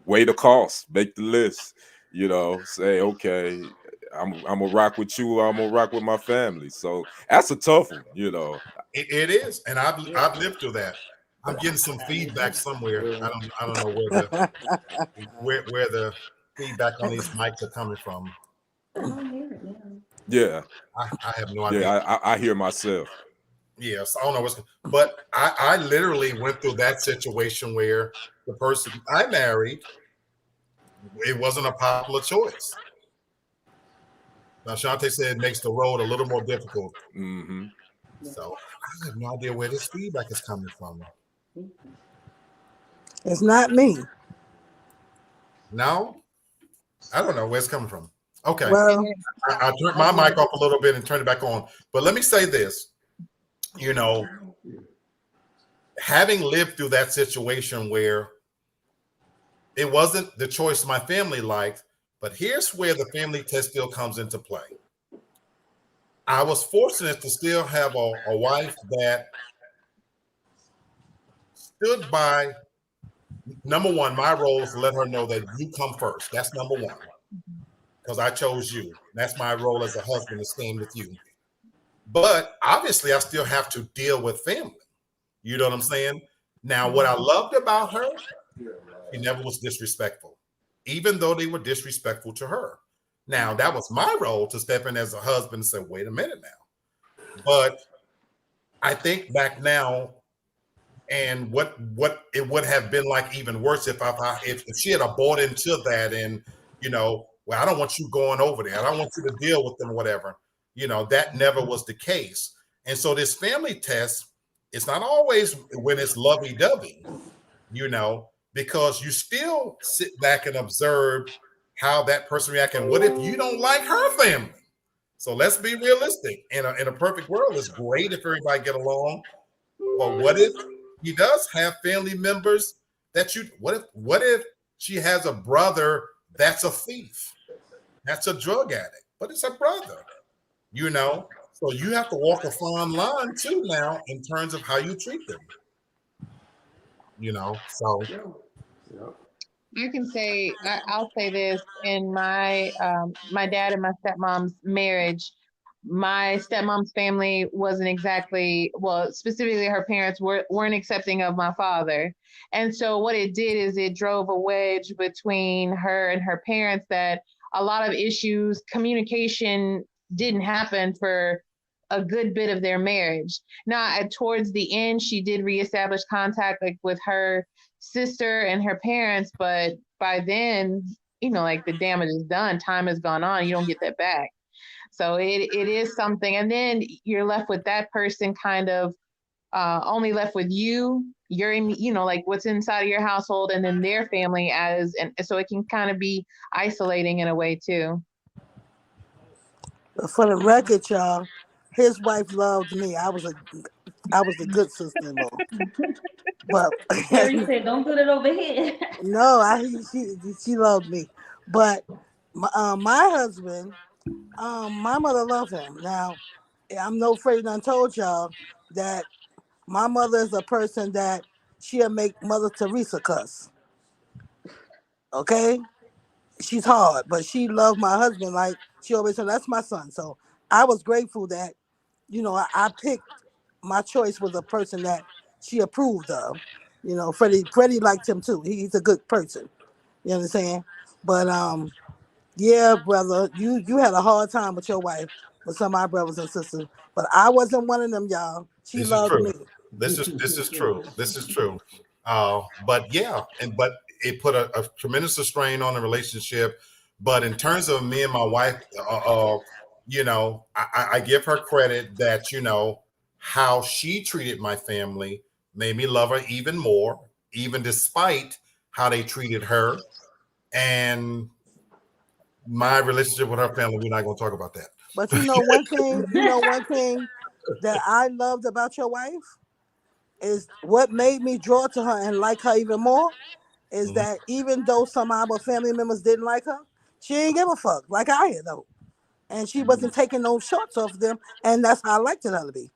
weigh the cost, make the list, say, okay, I'm gonna rock with you, I'm gonna rock with my family. So that's a tough one, It is, and I've lived through that. I'm getting some feedback somewhere. I don't know where the feedback on these mics are coming from. Yeah. I have no idea. Yeah, I hear myself. Yes, I don't know but I literally went through that situation where the person I married, it wasn't a popular choice. Now, Shante said it makes the road a little more difficult. Mm-hmm. So I have no idea where this feedback is coming from. It's not me. No, I don't know where it's coming from. Okay. Well, I turned my mic off a little bit and turned it back on. But let me say this, having lived through that situation where it wasn't the choice my family liked, but here's where the family test still comes into play. I was fortunate to still have a wife that stood by. Number one, my role is to let her know that you come first. That's number one. Because I chose you. That's my role as a husband, to stand with you. But obviously, I still have to deal with family. You know what I'm saying? Now, what I loved about her, she never was disrespectful, even though they were disrespectful to her. Now, that was my role to step in as a husband and say, wait a minute now. But I think back now, and what it would have been like even worse if she had bought into that and, well, I don't want you going over there. I don't want you to deal with them, whatever. That never was the case. And so this family test, it's not always when it's lovey-dovey, because you still sit back and observe how that person reacts. And what if you don't like her family? So let's be realistic. In a perfect world, it's great if everybody get along. But what if he does have family members that what if she has a brother that's a thief, that's a drug addict, but it's a brother, so you have to walk a fine line too now in terms of how you treat them, so I can say I'll say this in my dad and my stepmom's marriage. My stepmom's family wasn't exactly well, specifically her parents weren't accepting of my father, and so what it did is it drove a wedge between her and her parents that a lot of issues, communication didn't happen for a good bit of their marriage. Now, towards the end, she did reestablish contact like with her sister and her parents, but by then, like the damage is done. Time has gone on. You don't get that back. So it is something. And then you're left with that person kind of only left with you. You're in, like what's inside of your household and then their family and so it can kind of be isolating in a way too. For the record, y'all, his wife loved me. I was a good sister-in-law. But Harry said, "Don't do that over here." No, she loved me. But my husband, my mother loved him. Now, I'm no afraid I told y'all that my mother is a person that she'll make Mother Teresa cuss. Okay? She's hard, but she loved my husband like she always said, that's my son. So I was grateful that, I picked my choice was a person that she approved of. Freddie liked him too. He's a good person. You understand? But yeah, brother, you had a hard time with your wife, with some of my brothers and sisters. But I wasn't one of them, y'all. She This is loved true. me. This is true. This is true. But yeah, but it put a tremendous strain on the relationship. But in terms of me and my wife, I give her credit that how she treated my family made me love her even more, even despite how they treated her. And my relationship with her family, we're not going to talk about that. But one thing that I loved about your wife is what made me draw to her and like her even more is that even though some of our family members didn't like her, she didn't give a fuck like I did though. And she wasn't taking no shorts off them, and that's how I liked her to be.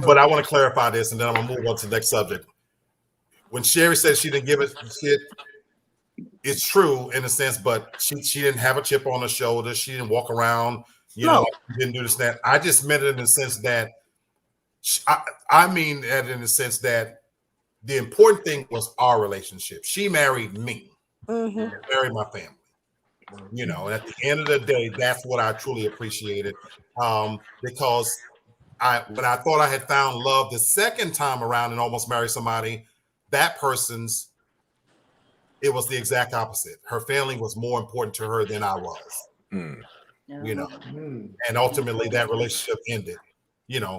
But I want to clarify this, and then I'm going to move on to the next subject. When Sherry said she didn't give a shit, it's true in a sense, but she didn't have a chip on her shoulder. She didn't walk around, like didn't do this and that. I just meant it in the sense that I mean that in the sense that the important thing was our relationship. She married me, married my family. And at the end of the day, that's what I truly appreciated. Because when I thought I had found love the second time around and almost married somebody, it was the exact opposite. Her family was more important to her than I was. And ultimately that relationship ended.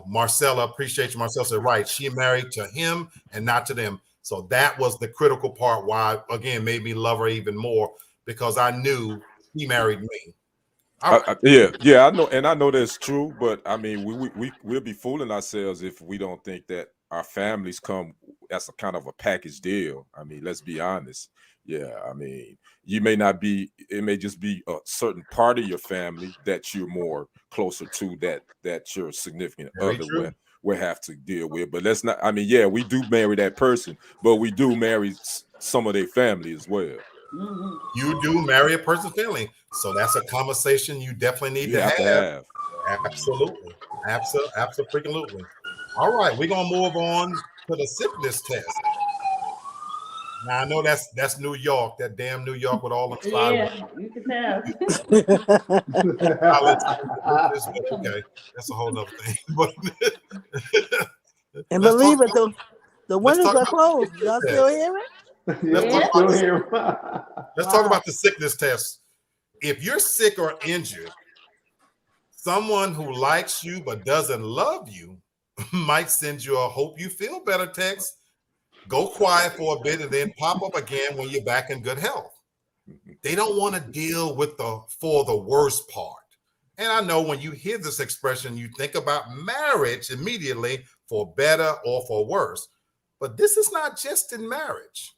Marcella, appreciate you. Marcella said, right, she married to him and not to them. So that was the critical part why, again, made me love her even more because I knew he married me. Yeah, I know, and I know that's true. But I mean, we'll be fooling ourselves if we don't think that our families come as a kind of a package deal. I mean, let's be honest. Yeah, I mean, you may not be. It may just be a certain part of your family that you're more closer to that your significant other will have to deal with. But let's not. I mean, yeah, we do marry that person, but we do marry some of their family as well. You do marry a person's family, so that's a conversation you definitely need to have. Absolutely. Absolutely. All right, we're gonna move on to the sickness test. Now I know that's New York, that damn New York with all the Yeah, you can tell. Okay, that's a whole nother thing. But and believe it, the windows are closed. Y'all still hear it? Let's talk about the sickness test. If you're sick or injured, someone who likes you but doesn't love you might send you a hope you feel better text, go quiet for a bit, and then pop up again when you're back in good health. They don't want to deal with the worst part. And I know when you hear this expression, you think about marriage immediately, for better or for worse. But this is not just in marriage.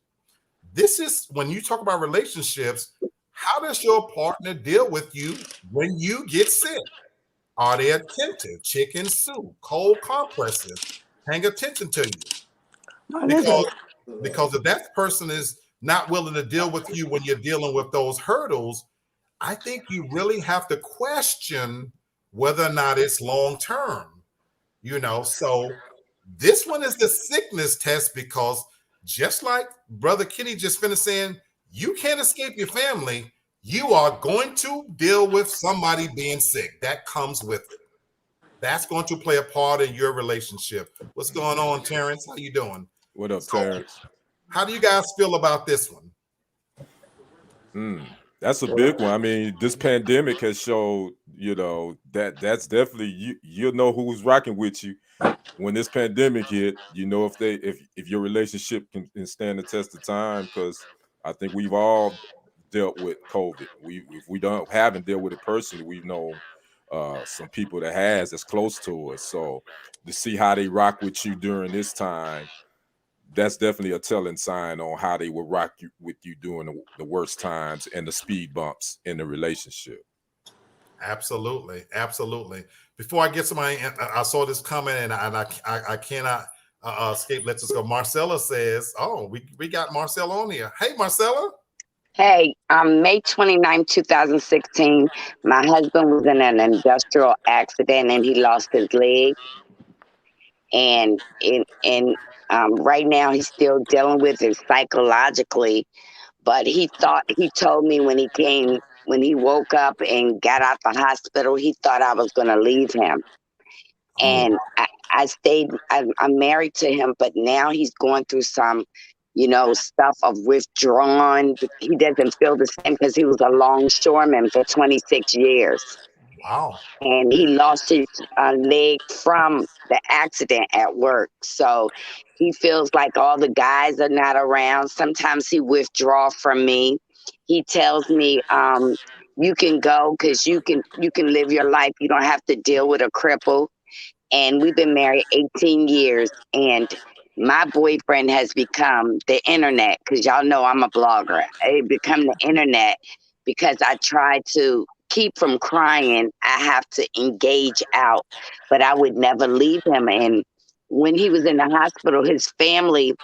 This is when you talk about relationships. How does your partner deal with you when you get sick? Are they attentive? Chicken soup, cold compresses, paying attention to you? Because if that person is not willing to deal with you when you're dealing with those hurdles, I think you really have to question whether or not it's long term. So this one is the sickness test, because just like Brother Kenny just finished saying, you can't escape your family. You are going to deal with somebody being sick. That comes with it. That's going to play a part in your relationship. What's going on, Terrence? How you doing? What up, Terrence? How do you guys feel about this one? That's a big one. I mean, this pandemic has showed, that's definitely you'll know who's rocking with you when this pandemic hit. If your relationship can stand the test of time, because I think we've all dealt with COVID. If we haven't dealt with it personally, we know some people that's close to us. So to see how they rock with you during this time, that's definitely a telling sign on how they will rock with you during the worst times and the speed bumps in the relationship. Absolutely. Before I get to I saw this comment and I cannot escape. Let's just go. Marcella says, "Oh, we got Marcella on here. Hey, Marcella." Hey, May 29, 2016, my husband was in an industrial accident and he lost his leg. And right now he's still dealing with it psychologically. But he told me when he woke up and got out the hospital, he thought I was going to leave him. And I stayed, I'm married to him, but now he's going through some, stuff of withdrawn. He doesn't feel the same because he was a longshoreman for 26 years. Wow. And he lost his leg from the accident at work. So he feels like all the guys are not around. Sometimes he withdraws from me. He tells me, you can go because you can live your life. You don't have to deal with a cripple. And we've been married 18 years. And my boyfriend has become the internet, because y'all know I'm a blogger. I become the internet because I try to keep from crying. I have to engage out, but I would never leave him. And when he was in the hospital, his family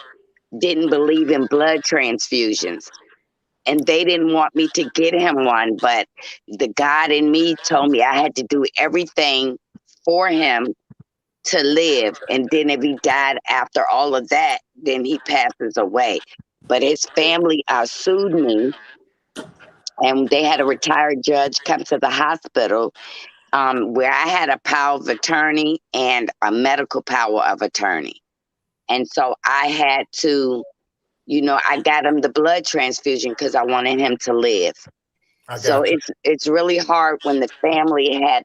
didn't believe in blood transfusions. And they didn't want me to get him one, but the God in me told me I had to do everything for him to live. And then if he died after all of that, then he passes away. But his family sued me, and they had a retired judge come to the hospital where I had a power of attorney and a medical power of attorney. And so I had to, I got him the blood transfusion because I wanted him to live. So it's really hard when the family had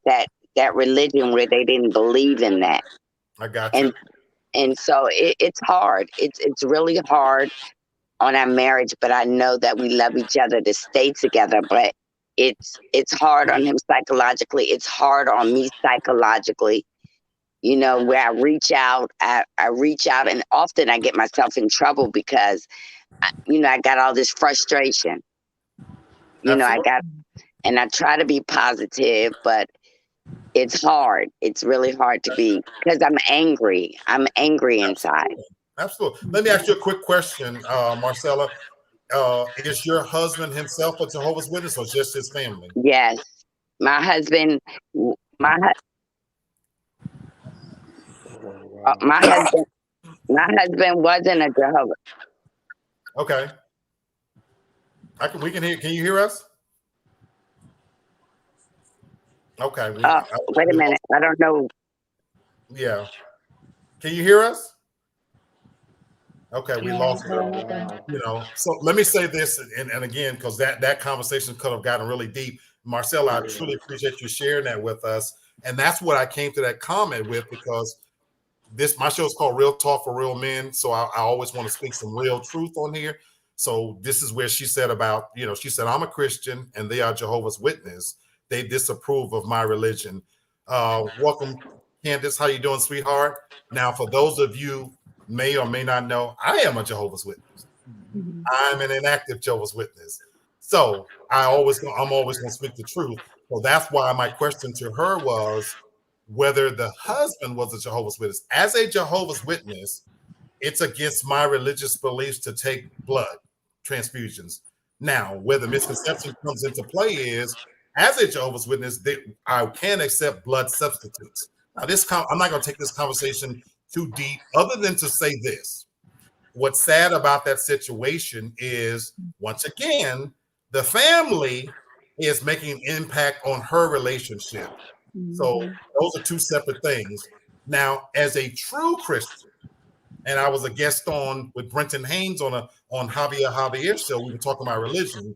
that religion where they didn't believe in that. I got you. And so it's hard. It's really hard on our marriage, but I know that we love each other to stay together. But it's hard on him psychologically. It's hard on me psychologically. Where I reach out, and often I get myself in trouble because, I got all this frustration. And I try to be positive, but it's hard. It's really hard to be, because I'm angry. I'm angry inside. Absolutely. Let me ask you a quick question, Marcella. Is your husband himself a Jehovah's Witness or just his family? Yes. My husband wasn't a Jehovah. Okay. We can hear. Can you hear us? Okay. Wait a minute. I don't know. Yeah. Can you hear us? Okay, we lost her. So let me say this, and again, because that conversation could have gotten really deep. Marcella, I truly appreciate you sharing that with us. And that's what I came to that comment with, because my show is called Real Talk for Real Men. So I always want to speak some real truth on here. So this is where she said about, she said, I'm a Christian and they are Jehovah's Witness. They disapprove of my religion. Welcome, Candace. How you doing, sweetheart? Now, for those of you may or may not know, I am a Jehovah's Witness. I'm an inactive Jehovah's Witness. So I'm always going to speak the truth. So that's why my question to her was whether the husband was a Jehovah's Witness. As a Jehovah's Witness, it's against my religious beliefs to take blood transfusions. Now, where the misconception comes into play is, as a Jehovah's Witness, I can accept blood substitutes. Now, I'm not going to take this conversation too deep, other than to say this. What's sad about that situation is, once again, the family is making an impact on her relationship. So those are two separate things. Now, as a true Christian, and I was a guest on with Brenton Haynes on Javier's show, we were talking about religion.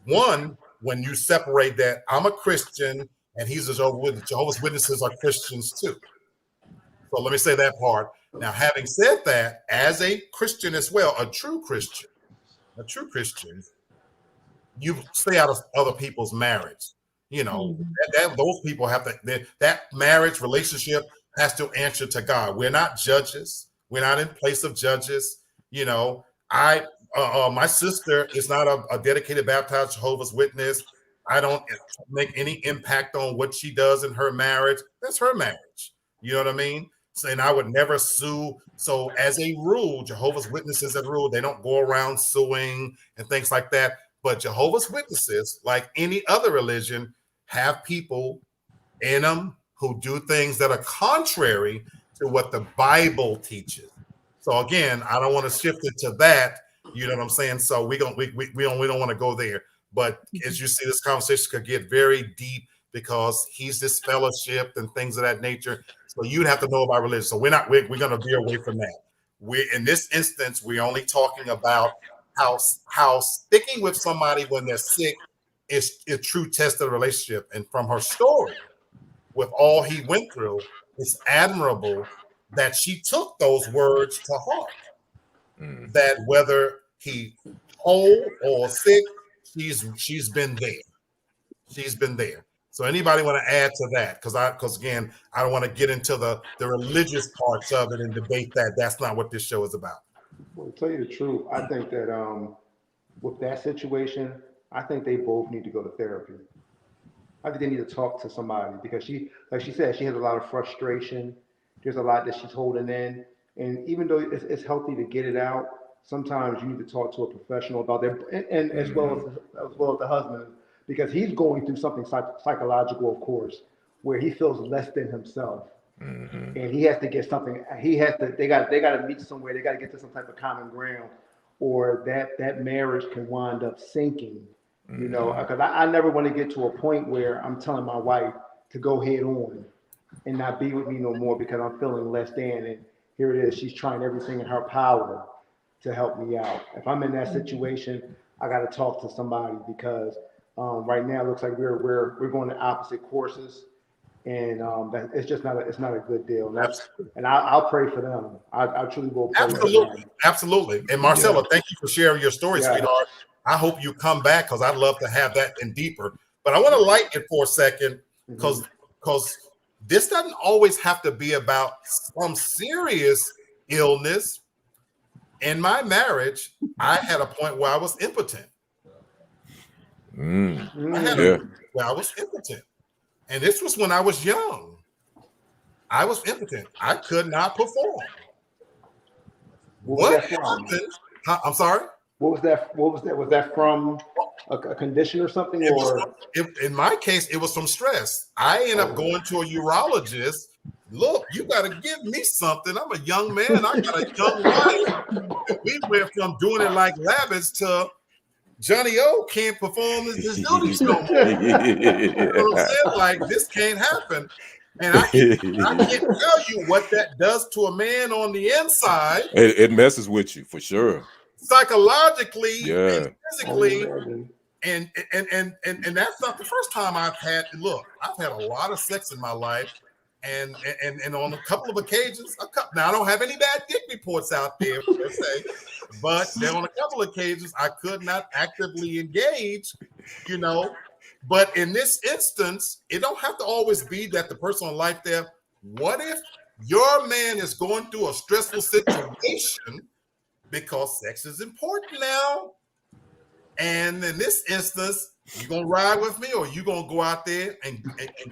One, when you separate that, I'm a Christian and he's a Jehovah's Witness. Jehovah's Witnesses are Christians too. So let me say that part. Now, having said that, as a Christian as well, a true Christian, you stay out of other people's marriage. You know, those people have to, that marriage relationship has to answer to God. We're not judges. We're not in place of judges. You know, my sister is not a dedicated baptized Jehovah's Witness. I don't make any impact on what she does in her marriage. That's her marriage. You know what I mean? So, and I would never sue. So as a rule, Jehovah's Witnesses, as a rule, they don't go around suing and things like that. But Jehovah's Witnesses, like any other religion, have people in them who do things that are contrary to what the Bible teaches. So again, I don't want to shift it to that. You know what I'm saying? So we don't want to go there. But as you see, this conversation could get very deep because he's disfellowshipped and things of that nature. So you'd have to know about religion. So we're going to veer away from that. In this instance, we're only talking about how sticking with somebody when they're sick is a true test of the relationship. And from her story, with all he went through, it's admirable that she took those words to heart. That whether he whole or sick, she's been there. She's been there. So anybody want to add to that? Because again, I don't want to get into the religious parts of it and debate that. That's not what this show is about. Well, to tell you the truth, I think that with that situation, I think they both need to go to therapy. I think they need to talk to somebody because she, like she said, she has a lot of frustration. There's a lot that she's holding in. And even though it's healthy to get it out, sometimes you need to talk to a professional about that, and as well as the husband, because he's going through something psychological, of course, where he feels less than himself, and he has to get something. They got to meet somewhere. They got to get to some type of common ground, or that marriage can wind up sinking. You know, because I never want to get to a point where I'm telling my wife to go head on and not be with me no more because I'm feeling less than. And here it is, she's trying everything in her power to help me out. If I'm in that situation, I got to talk to somebody because right now it looks like we're going in opposite courses, and it's just not a good deal. And I'll pray for them. I truly will pray for them. Absolutely. And Marcella, thank you for sharing your story, sweetheart. I hope you come back because I'd love to have that in deeper. But I want to lighten it for a second because this doesn't always have to be about some serious illness. In my marriage, I had a point where I was impotent. Where I was impotent. And this was when I was young. I was impotent. I could not perform. What happened? I'm sorry? What was that? Was that from a condition or something? In my case, it was from stress. I ended up going to a urologist. Look, you got to give me something. I'm a young man. I got a young wife. We went from doing it like rabbits to Johnny O can't perform his duties no more. You know what I'm saying? Like, this can't happen. And I can't tell you what that does to a man on the inside. It messes with you for sure. Psychologically and physically. And that's not the first time I've had. Look, I've had a lot of sex in my life. And on a couple of occasions, now I don't have any bad dick reports out there per se, but then on a couple of occasions I could not actively engage, you know. But in this instance, it don't have to always be that the person on life there. What if your man is going through a stressful situation because sex is important now? And in this instance, you gonna ride with me or you gonna go out there and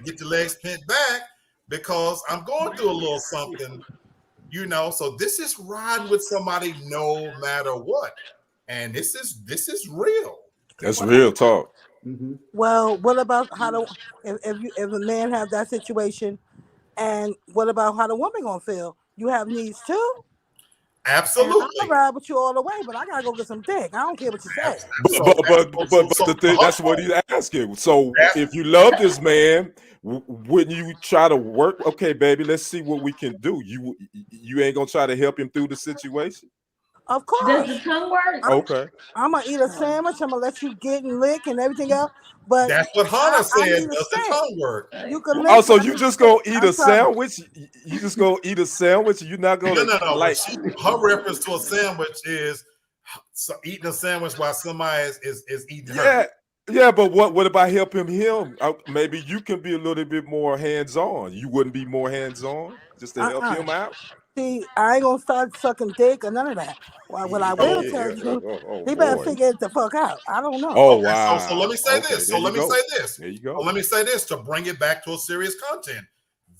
get your legs bent back? Because I'm going through a little something, you know. So this is riding with somebody no matter what. and this is real. That's real talk. Mm-hmm. Well, what about how to if a man have that situation, and what about how the woman gonna feel? You have needs too. And Absolutely. I'll ride with you all the way, but I gotta go get some dick. I don't care what you say. But the thing, that's what he's asking. So if you love this man, wouldn't you try to work? Okay, baby, let's see what we can do. You ain't gonna try to help him through the situation? Of course. Does the tongue work? Okay. I'm gonna eat a sandwich. I'm gonna let you get and lick and everything else. But that's what Hannah said. I need Does the tongue work? You can lick. Oh, so you just gonna eat a sandwich? You just gonna eat a sandwich? You're not gonna No. like Her reference to a sandwich is eating a sandwich while somebody is eating her. Yeah, but what about helping him? Maybe you can be a little bit more hands-on. You wouldn't be more hands-on just to help him out? See, I ain't gonna start sucking dick or none of that. Well, what I will tell you, he better figure it the fuck out. I don't know. Oh, wow. So let me say this. There you go. So let me say this to bring it back to a serious content.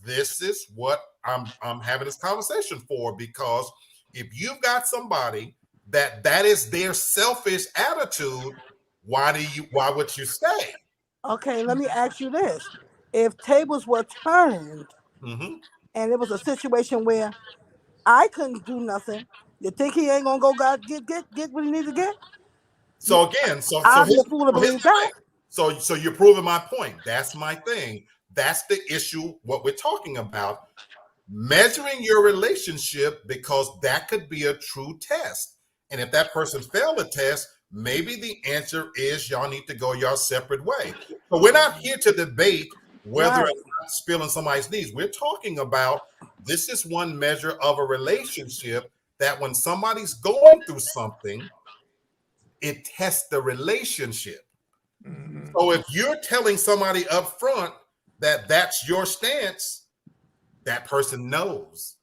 This is what I'm having this conversation for, because if you've got somebody that is their selfish attitude, why would you stay? Okay, let me ask you this. If tables were turned and it was a situation where I couldn't do nothing, you think he ain't gonna go get what he needs to get? So again, I'm the fool to believe that. So you're proving my point. That's my thing. That's the issue. What we're talking about, measuring your relationship, because that could be a true test. And if that person failed the test, maybe the answer is y'all need to go your separate way. But we're not here to debate whether or not spilling somebody's needs. We're talking about this is one measure of a relationship, that when somebody's going through something, it tests the relationship. So if you're telling somebody up front that that's your stance, that person knows.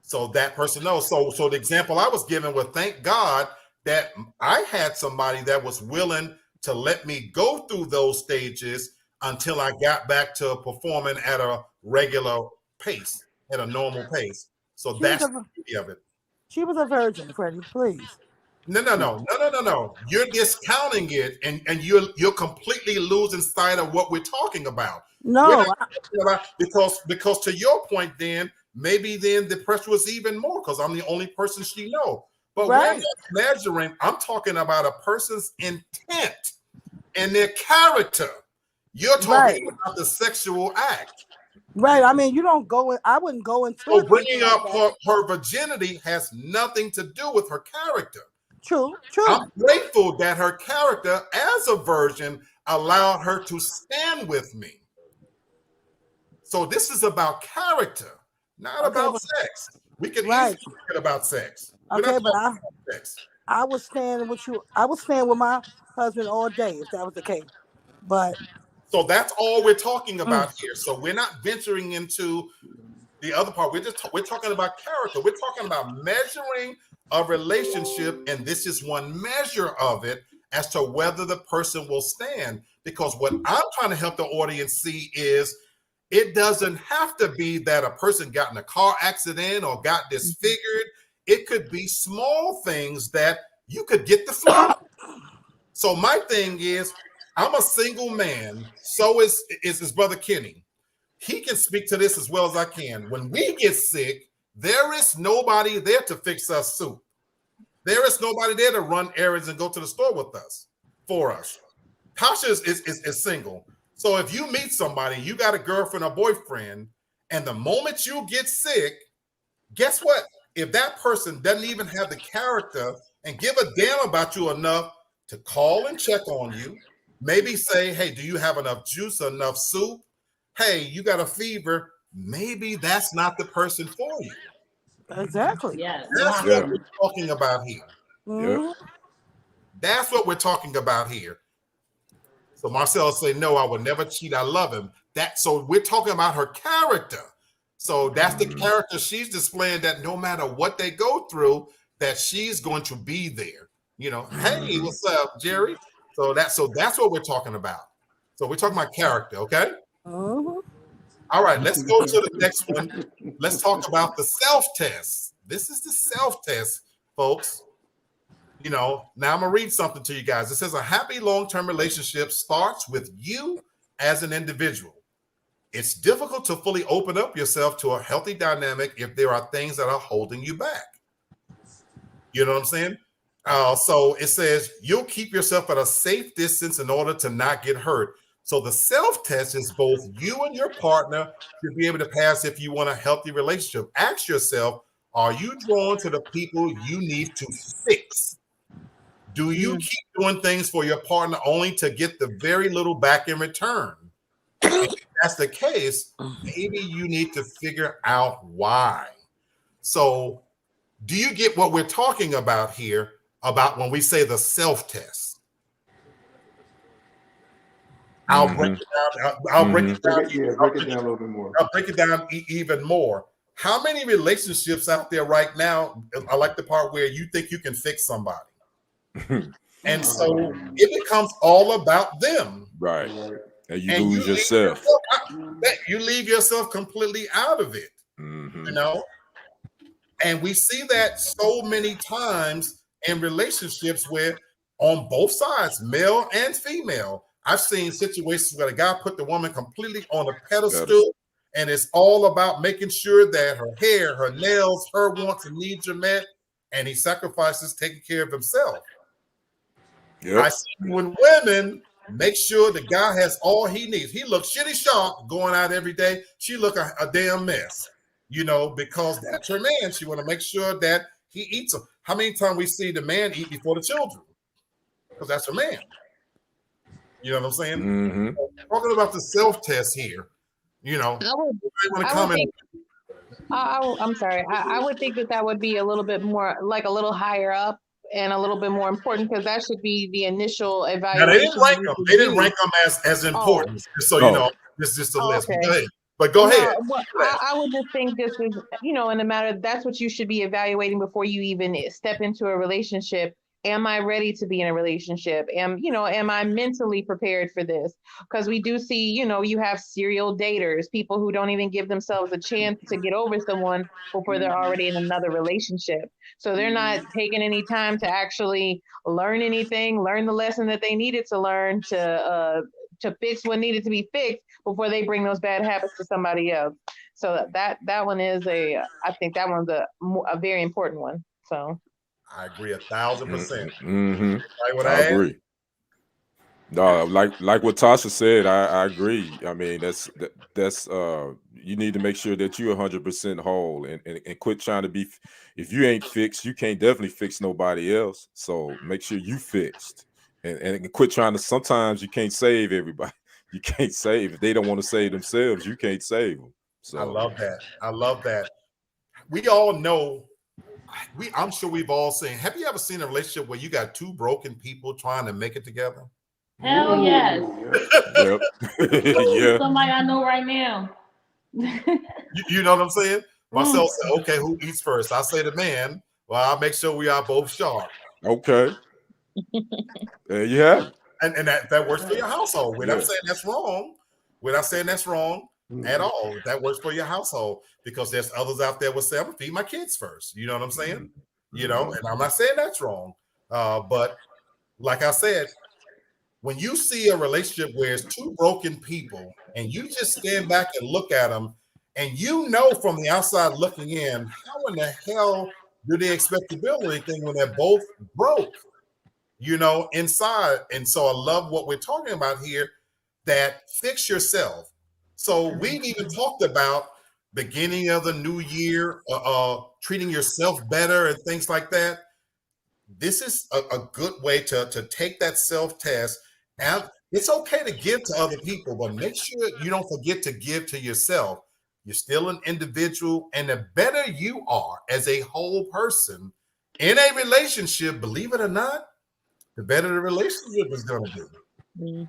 So that person knows. So the example I was given was, thank God that I had somebody that was willing to let me go through those stages until I got back to performing at a regular pace, at a normal pace. So that's the beauty of it. She was a virgin, Freddie, please. No. You're discounting it, and you're completely losing sight of what we're talking about. No, because to your point, then maybe then the pressure was even more because I'm the only person she know. But we're not measuring. I'm talking about a person's intent and their character. You're talking about the sexual act. Right. I mean, you don't go in. I wouldn't go into. So bringing up her virginity has nothing to do with her character. True. I'm grateful that her character as a virgin allowed her to stand with me. So this is about character, not about sex. We can easily forget about sex. Okay, but I would stand with you. I would stand with my husband all day if that was the case. But so that's all we're talking about here. So we're not venturing into the other part. We're talking about character. We're talking about measuring a relationship, and this is one measure of it as to whether the person will stand. Because what I'm trying to help the audience see is it doesn't have to be that a person got in a car accident or got disfigured. It could be small things that you could get the flu. So my thing is, I'm a single man. So is his brother Kenny. He can speak to this as well as I can. When we get sick, there is nobody there to fix us soup. There is nobody there to run errands and go to the store with us, for us. Tasha is single. So if you meet somebody, you got a girlfriend or boyfriend, and the moment you get sick, guess what? If that person doesn't even have the character and give a damn about you enough to call and check on you, maybe say, hey, do you have enough juice, enough soup? Hey, you got a fever. Maybe that's not the person for you. Exactly. Yeah. That's what we're talking about here. Mm-hmm. That's what we're talking about here. So Marcel say, no, I would never cheat. I love him. So we're talking about her character. So that's the character she's displaying, that no matter what they go through, that she's going to be there. You know, hey, what's up, Jerry? So that's what we're talking about. So we're talking about character, okay? Mm-hmm. All right, let's go to the next one. Let's talk about the self-test. This is the self-test, folks. now I'm gonna read something to you guys. It says a happy long-term relationship starts with you as an individual. It's difficult to fully open up yourself to a healthy dynamic if there are things that are holding you back. You know what I'm saying? So it says you'll keep yourself at a safe distance in order to not get hurt. So the self-test is both you and your partner to be able to pass if you want a healthy relationship. Ask yourself, are you drawn to the people you need to fix? Do you keep doing things for your partner only to get the very little back in return? If that's the case, maybe you need to figure out why. So do you get what we're talking about here about when we say the self-test? I'll break it down. I'll break it down. Break it down a little bit more. I'll break it down even more. How many relationships out there right now? I like the part where you think you can fix somebody. And so it becomes all about them. Right. And you lose yourself. You leave yourself completely out of it. And we see that so many times in relationships where on both sides, male and female, I've seen situations where the guy put the woman completely on a pedestal, and it's all about making sure that her hair, her nails, her wants and needs are met, and he sacrifices taking care of himself. I see when women make sure the guy has all he needs. He looks shitty sharp going out every day. She look a damn mess, because that's her man. She want to make sure that he eats them. How many times we see the man eat before the children? Because that's her man. You know what I'm saying? Talking about the self-test here, I'm sorry. I would think that would be a little bit more, like a little higher up and a little bit more important, because that should be the initial evaluation. Now, they didn't rank them as important. So, this is just a list. Okay. Go ahead. But go ahead. Well, I would just think this is, in the matter, that's what you should be evaluating before you even step into a relationship. Am I ready to be in a relationship? Am I mentally prepared for this? Because we do see, you have serial daters, people who don't even give themselves a chance to get over someone before they're already in another relationship. So they're not taking any time to actually learn anything, learn the lesson that they needed to learn to fix what needed to be fixed before they bring those bad habits to somebody else. So that one is I think that one's a very important one. So. I agree 1,000%. I agree. No, like what Tasha said, I agree. I mean, that's you need to make sure that you're 100% whole and quit trying to be. If you ain't fixed, you can't definitely fix nobody else. So make sure you fixed and quit trying to. Sometimes you can't save everybody. You can't save if they don't want to save themselves. You can't save them. So I love that. We all know. I'm sure we've all seen. Have you ever seen a relationship where you got two broken people trying to make it together? Hell yes. Yep. Yeah. Somebody I know right now. You know what I'm saying? Myself said, okay, who eats first? I say the man. Well, I'll make sure we are both sharp. Okay. There you have it. And that works for your household. We're not saying that's wrong. We're not saying that's wrong at all. That works for your household, because there's others out there will say, I'm gonna feed my kids first. You know what I'm saying? And I'm not saying that's wrong. But like I said, when you see a relationship where it's two broken people and you just stand back and look at them, and from the outside looking in, how in the hell do they expect to build anything when they're both broke, inside? And so I love what we're talking about here, that fix yourself. So we've even talked about beginning of the new year, treating yourself better and things like that. This is a good way to take that self-test. And it's okay to give to other people, but make sure you don't forget to give to yourself. You're still an individual, and the better you are as a whole person in a relationship, believe it or not, the better the relationship is going to be.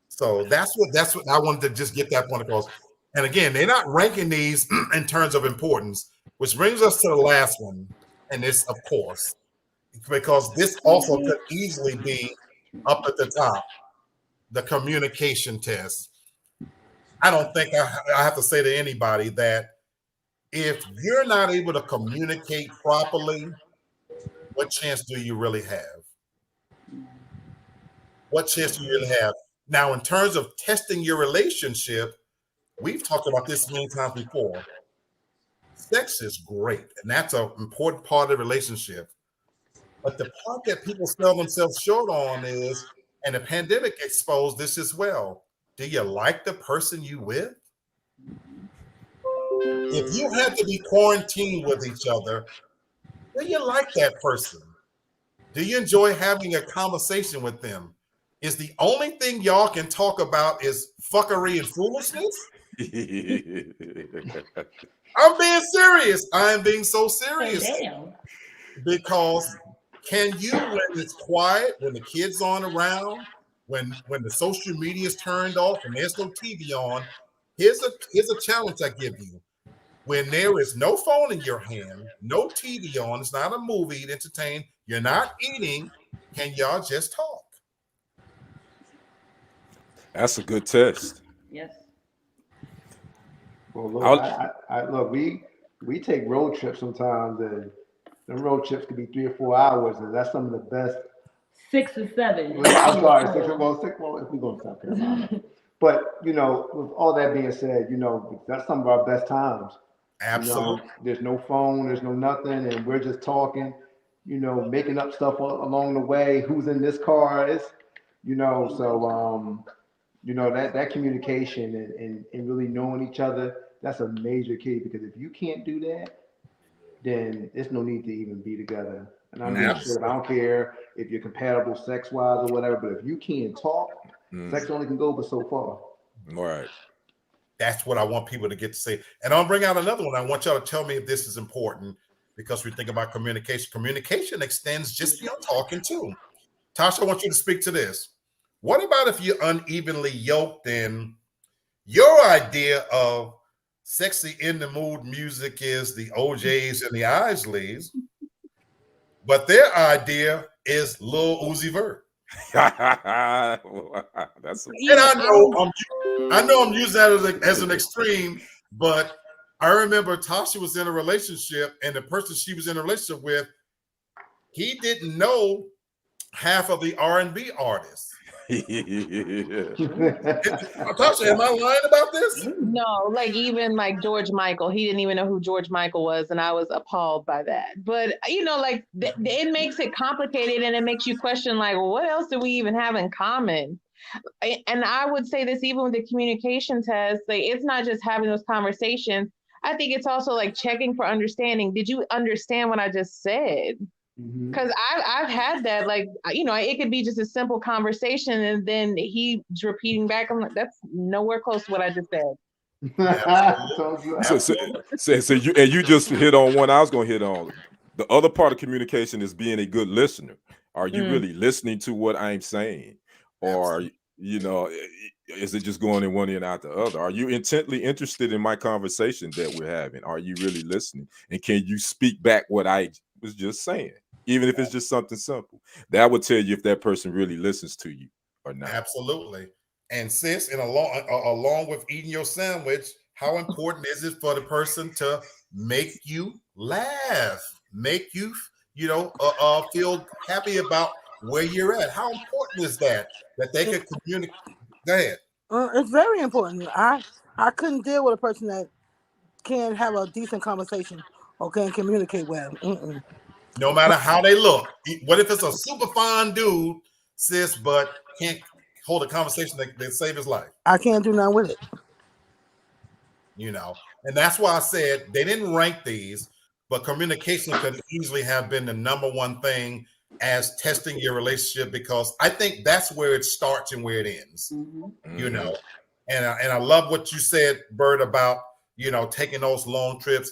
So that's what I wanted to just get that point across. And again, they're not ranking these in terms of importance, which brings us to the last one. And this, of course, because this also could easily be up at the top, the communication test. I don't think I have to say to anybody that if you're not able to communicate properly, what chance do you really have? What chance do you really have? Now, in terms of testing your relationship, we've talked about this many times before. Sex is great, and that's an important part of the relationship. But the part that people sell themselves short on is, and the pandemic exposed this as well. Do you like the person you with? If you have to be quarantined with each other, do you like that person? Do you enjoy having a conversation with them? Is the only thing y'all can talk about is fuckery and foolishness? I'm being serious. I am being so serious. Damn. Because can you, when it's quiet, when the kids aren't around, when the social media is turned off and there's no TV on, here's a challenge I give you. When there is no phone in your hand, no TV on, it's not a movie to entertain, you're not eating, can y'all just talk? That's a good test. Yes. Well, look, look, we take road trips sometimes, and the road trips could be 3 or 4 hours, and that's some of the best. 6 or 7. I'm sorry, 6 or 6. Well, if we go to South Carolina. But with all that being said, that's some of our best times. Absolutely. There's no phone, there's no nothing, and we're just talking. Making up stuff along the way. Who's in this car? It's that communication and really knowing each other. That's a major key, because if you can't do that, then there's no need to even be together. And I'm not sure, I don't care if you're compatible sex-wise or whatever, but if you can't talk, sex only can go but so far. Right. That's what I want people to get to say. And I'll bring out another one. I want y'all to tell me if this is important, because we think about communication. Communication extends just beyond talking too. Tasha, I want you to speak to this. What about if you're unevenly yoked and your idea of sexy in the mood music is the OJs and the Isleys, but their idea is Lil Uzi Vert? That's and I know I'm using that as an extreme, but I remember Tasha was in a relationship, and the person she was in a relationship with, he didn't know half of the R&B artists. Tasha, am I lying about this? No, even George Michael, he didn't even know who George Michael was, and I was appalled by that. But it makes it complicated, and it makes you question what else do we even have in common? And I would say this even with the communication test, it's not just having those conversations. I think it's also checking for understanding. Did you understand what I just said? Because I've had that, it could be just a simple conversation, and then he's repeating back. I'm like, that's nowhere close to what I just said. So you just hit on one I was going to hit on. The other part of communication is being a good listener. Are you really listening to what I'm saying? Or, is it just going in one ear and out the other? Are you intently interested in my conversation that we're having? Are you really listening? And can you speak back what I was just saying? Even if it's just something simple, that would tell you if that person really listens to you or not. Absolutely. And sis, and along with eating your sandwich, how important is it for the person to make you laugh, make you, feel happy about where you're at? How important is that they can communicate? Go ahead. It's very important. I couldn't deal with a person that can't have a decent conversation or can't communicate well. No matter how they look. What if it's a super fine dude, sis, but can't hold a conversation that save his life? I can't do nothing with it. And that's why I said they didn't rank these, but communication could easily have been the number one thing as testing your relationship, because I think that's where it starts and where it ends. And I love what you said, Bert, about taking those long trips.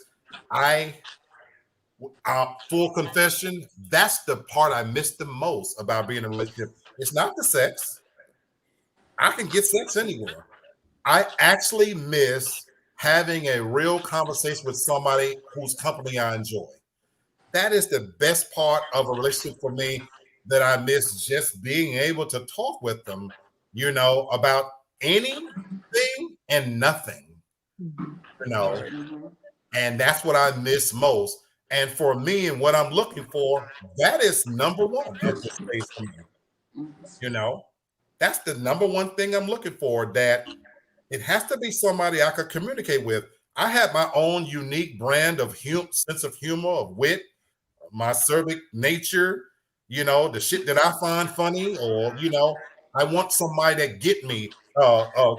Full confession, that's the part I miss the most about being in a relationship. It's not the sex. I can get sex anywhere. I actually miss having a real conversation with somebody whose company I enjoy. That is the best part of a relationship for me, that I miss, just being able to talk with them, about anything and nothing, and that's what I miss most. And for me and what I'm looking for, that is number one at this stage for me. You know, that's the number one thing I'm looking for, that it has to be somebody I could communicate with. I have my own unique brand of sense of humor, of wit, my acerbic nature, the shit that I find funny, or, I want somebody that get me.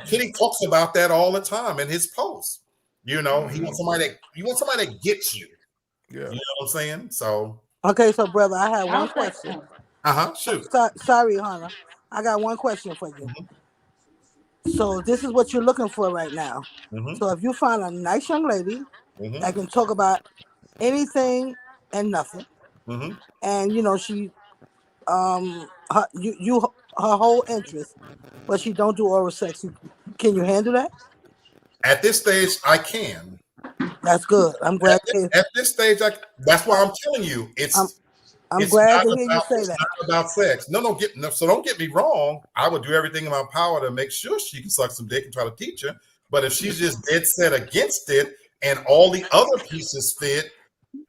Kenny talks about that all the time in his posts. He wants somebody that gets you. Yeah. You know what I'm saying? So. Okay, so brother, I have one question. Shoot. Sorry, Hannah. I got one question for you. So this is what you're looking for right now. So if you find a nice young lady that can talk about anything and nothing, and she her whole interest, but she don't do oral sex, can you handle that? At this stage, I can. That's good. I'm glad. At this stage, that's why I'm telling you, I'm glad to hear you say that. It's not about sex. So don't get me wrong. I would do everything in my power to make sure she can suck some dick and try to teach her. But if she's just dead set against it and all the other pieces fit,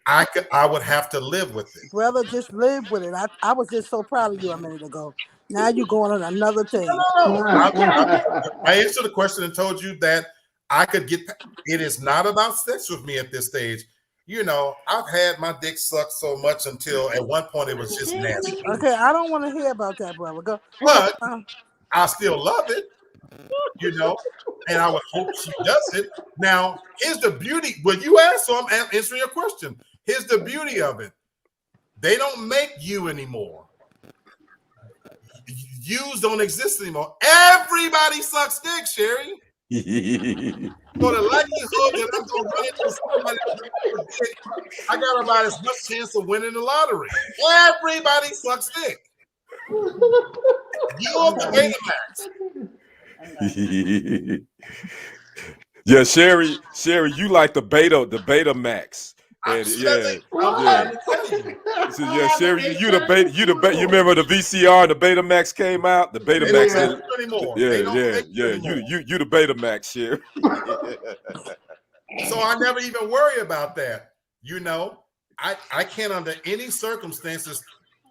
I would have to live with it. Brother, just live with it. I was just so proud of you a minute ago. Now you're going on another thing. No. I answered the question and told you that I could get. It is not about sex with me at this stage. I've had my dick sucked so much until at one point it was just nasty. Okay, I don't want to hear about that, brother. Go. But I still love it, and I would hope she does it. Now, here's the beauty. When you ask, so I'm answering your question. Here's the beauty of it. They don't make you anymore. Yous don't exist anymore. Everybody sucks dick, Sherry. For the likelihood that I'm going to run into somebody with dick, I got about as much chance of winning the lottery. Everybody sucks dick. You're the Betamax. Yeah, Sherry, you like the beta max. And Sherry, you the beta. You remember the VCR, the Betamax came out. The Betamax. You the Betamax, Sherry. So I never even worry about that. I can't under any circumstances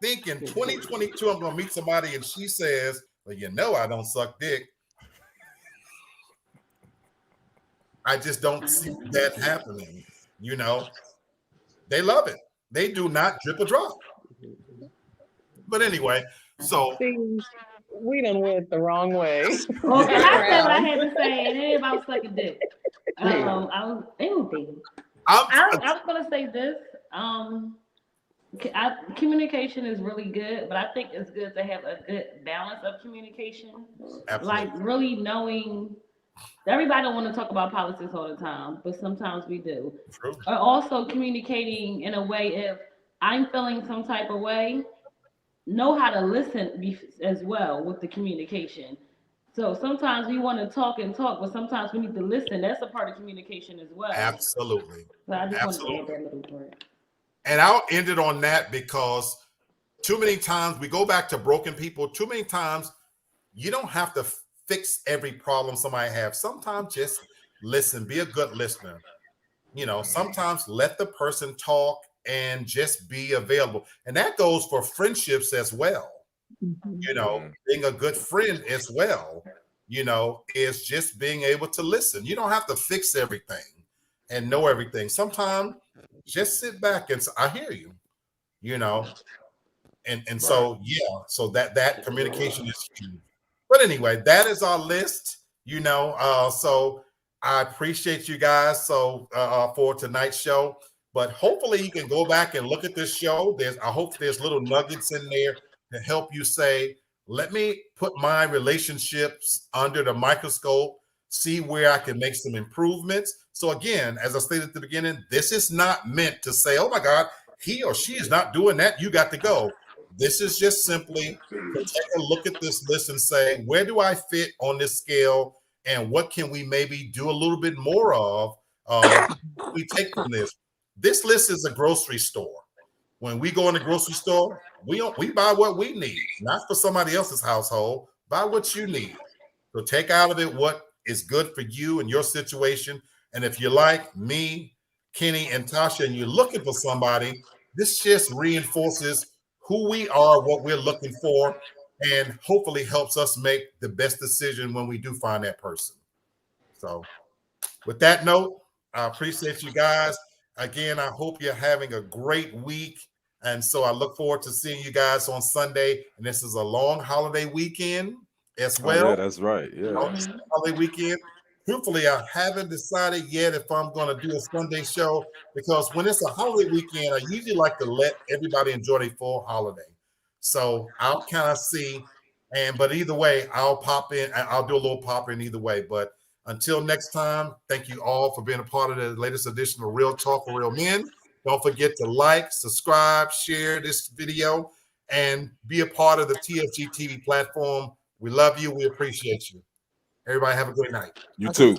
think in 2022 I'm gonna meet somebody and she says, "Well, I don't suck dick." I just don't see that happening. They love it. They do not drip a drop. But anyway, so we done went the wrong way. Okay, I said what I had to say. It ain't about sucking dick. I was gonna say this. Communication is really good, but I think it's good to have a good balance of communication. Absolutely. Like really knowing. Everybody don't want to talk about politics all the time, but sometimes we do. True. Or also communicating in a way, if I'm feeling some type of way, know how to listen as well with the communication. So sometimes we want to talk, but sometimes we need to listen. That's a part of communication as well. Absolutely. So I just want to add that little part. And I'll end it on that because too many times we go back to broken people. Too many times you don't have to fix every problem somebody have. Sometimes just listen, be a good listener. Sometimes let the person talk and just be available. And that goes for friendships as well. Being a good friend as well, is just being able to listen. You don't have to fix everything and know everything. Sometimes just sit back and say, I hear you, and so, so that communication is huge. But anyway, that is our list, so I appreciate you guys for tonight's show. But hopefully you can go back and look at this show. I hope there's little nuggets in there to help you say, let me put my relationships under the microscope, see where I can make some improvements. So again, as I stated at the beginning, this is not meant to say, oh my God, he or she is not doing that, you got to go. This is just simply to take a look at this list and say, where do I fit on this scale? And what can we maybe do a little bit more of? We take from this. This list is a grocery store. When we go in the grocery store, we buy what we need, not for somebody else's household. Buy what you need. So take out of it what is good for you and your situation. And if you're like me, Kenny and Tasha, and you're looking for somebody, this just reinforces who we are, what we're looking for, and hopefully helps us make the best decision when we do find that person. So with that note, I appreciate you guys. Again, I hope you're having a great week. And so I look forward to seeing you guys on Sunday. And this is a long holiday weekend as well. Oh, yeah, that's right. Yeah. Holiday weekend. Truthfully, I haven't decided yet if I'm going to do a Sunday show, because when it's a holiday weekend, I usually like to let everybody enjoy their full holiday. So I'll kind of see. But either way, I'll pop in. I'll do a little pop in either way. But until next time, thank you all for being a part of the latest edition of Real Talk for Real Men. Don't forget to like, subscribe, share this video, and be a part of the TFG TV platform. We love you. We appreciate you. Everybody have a great night. You too.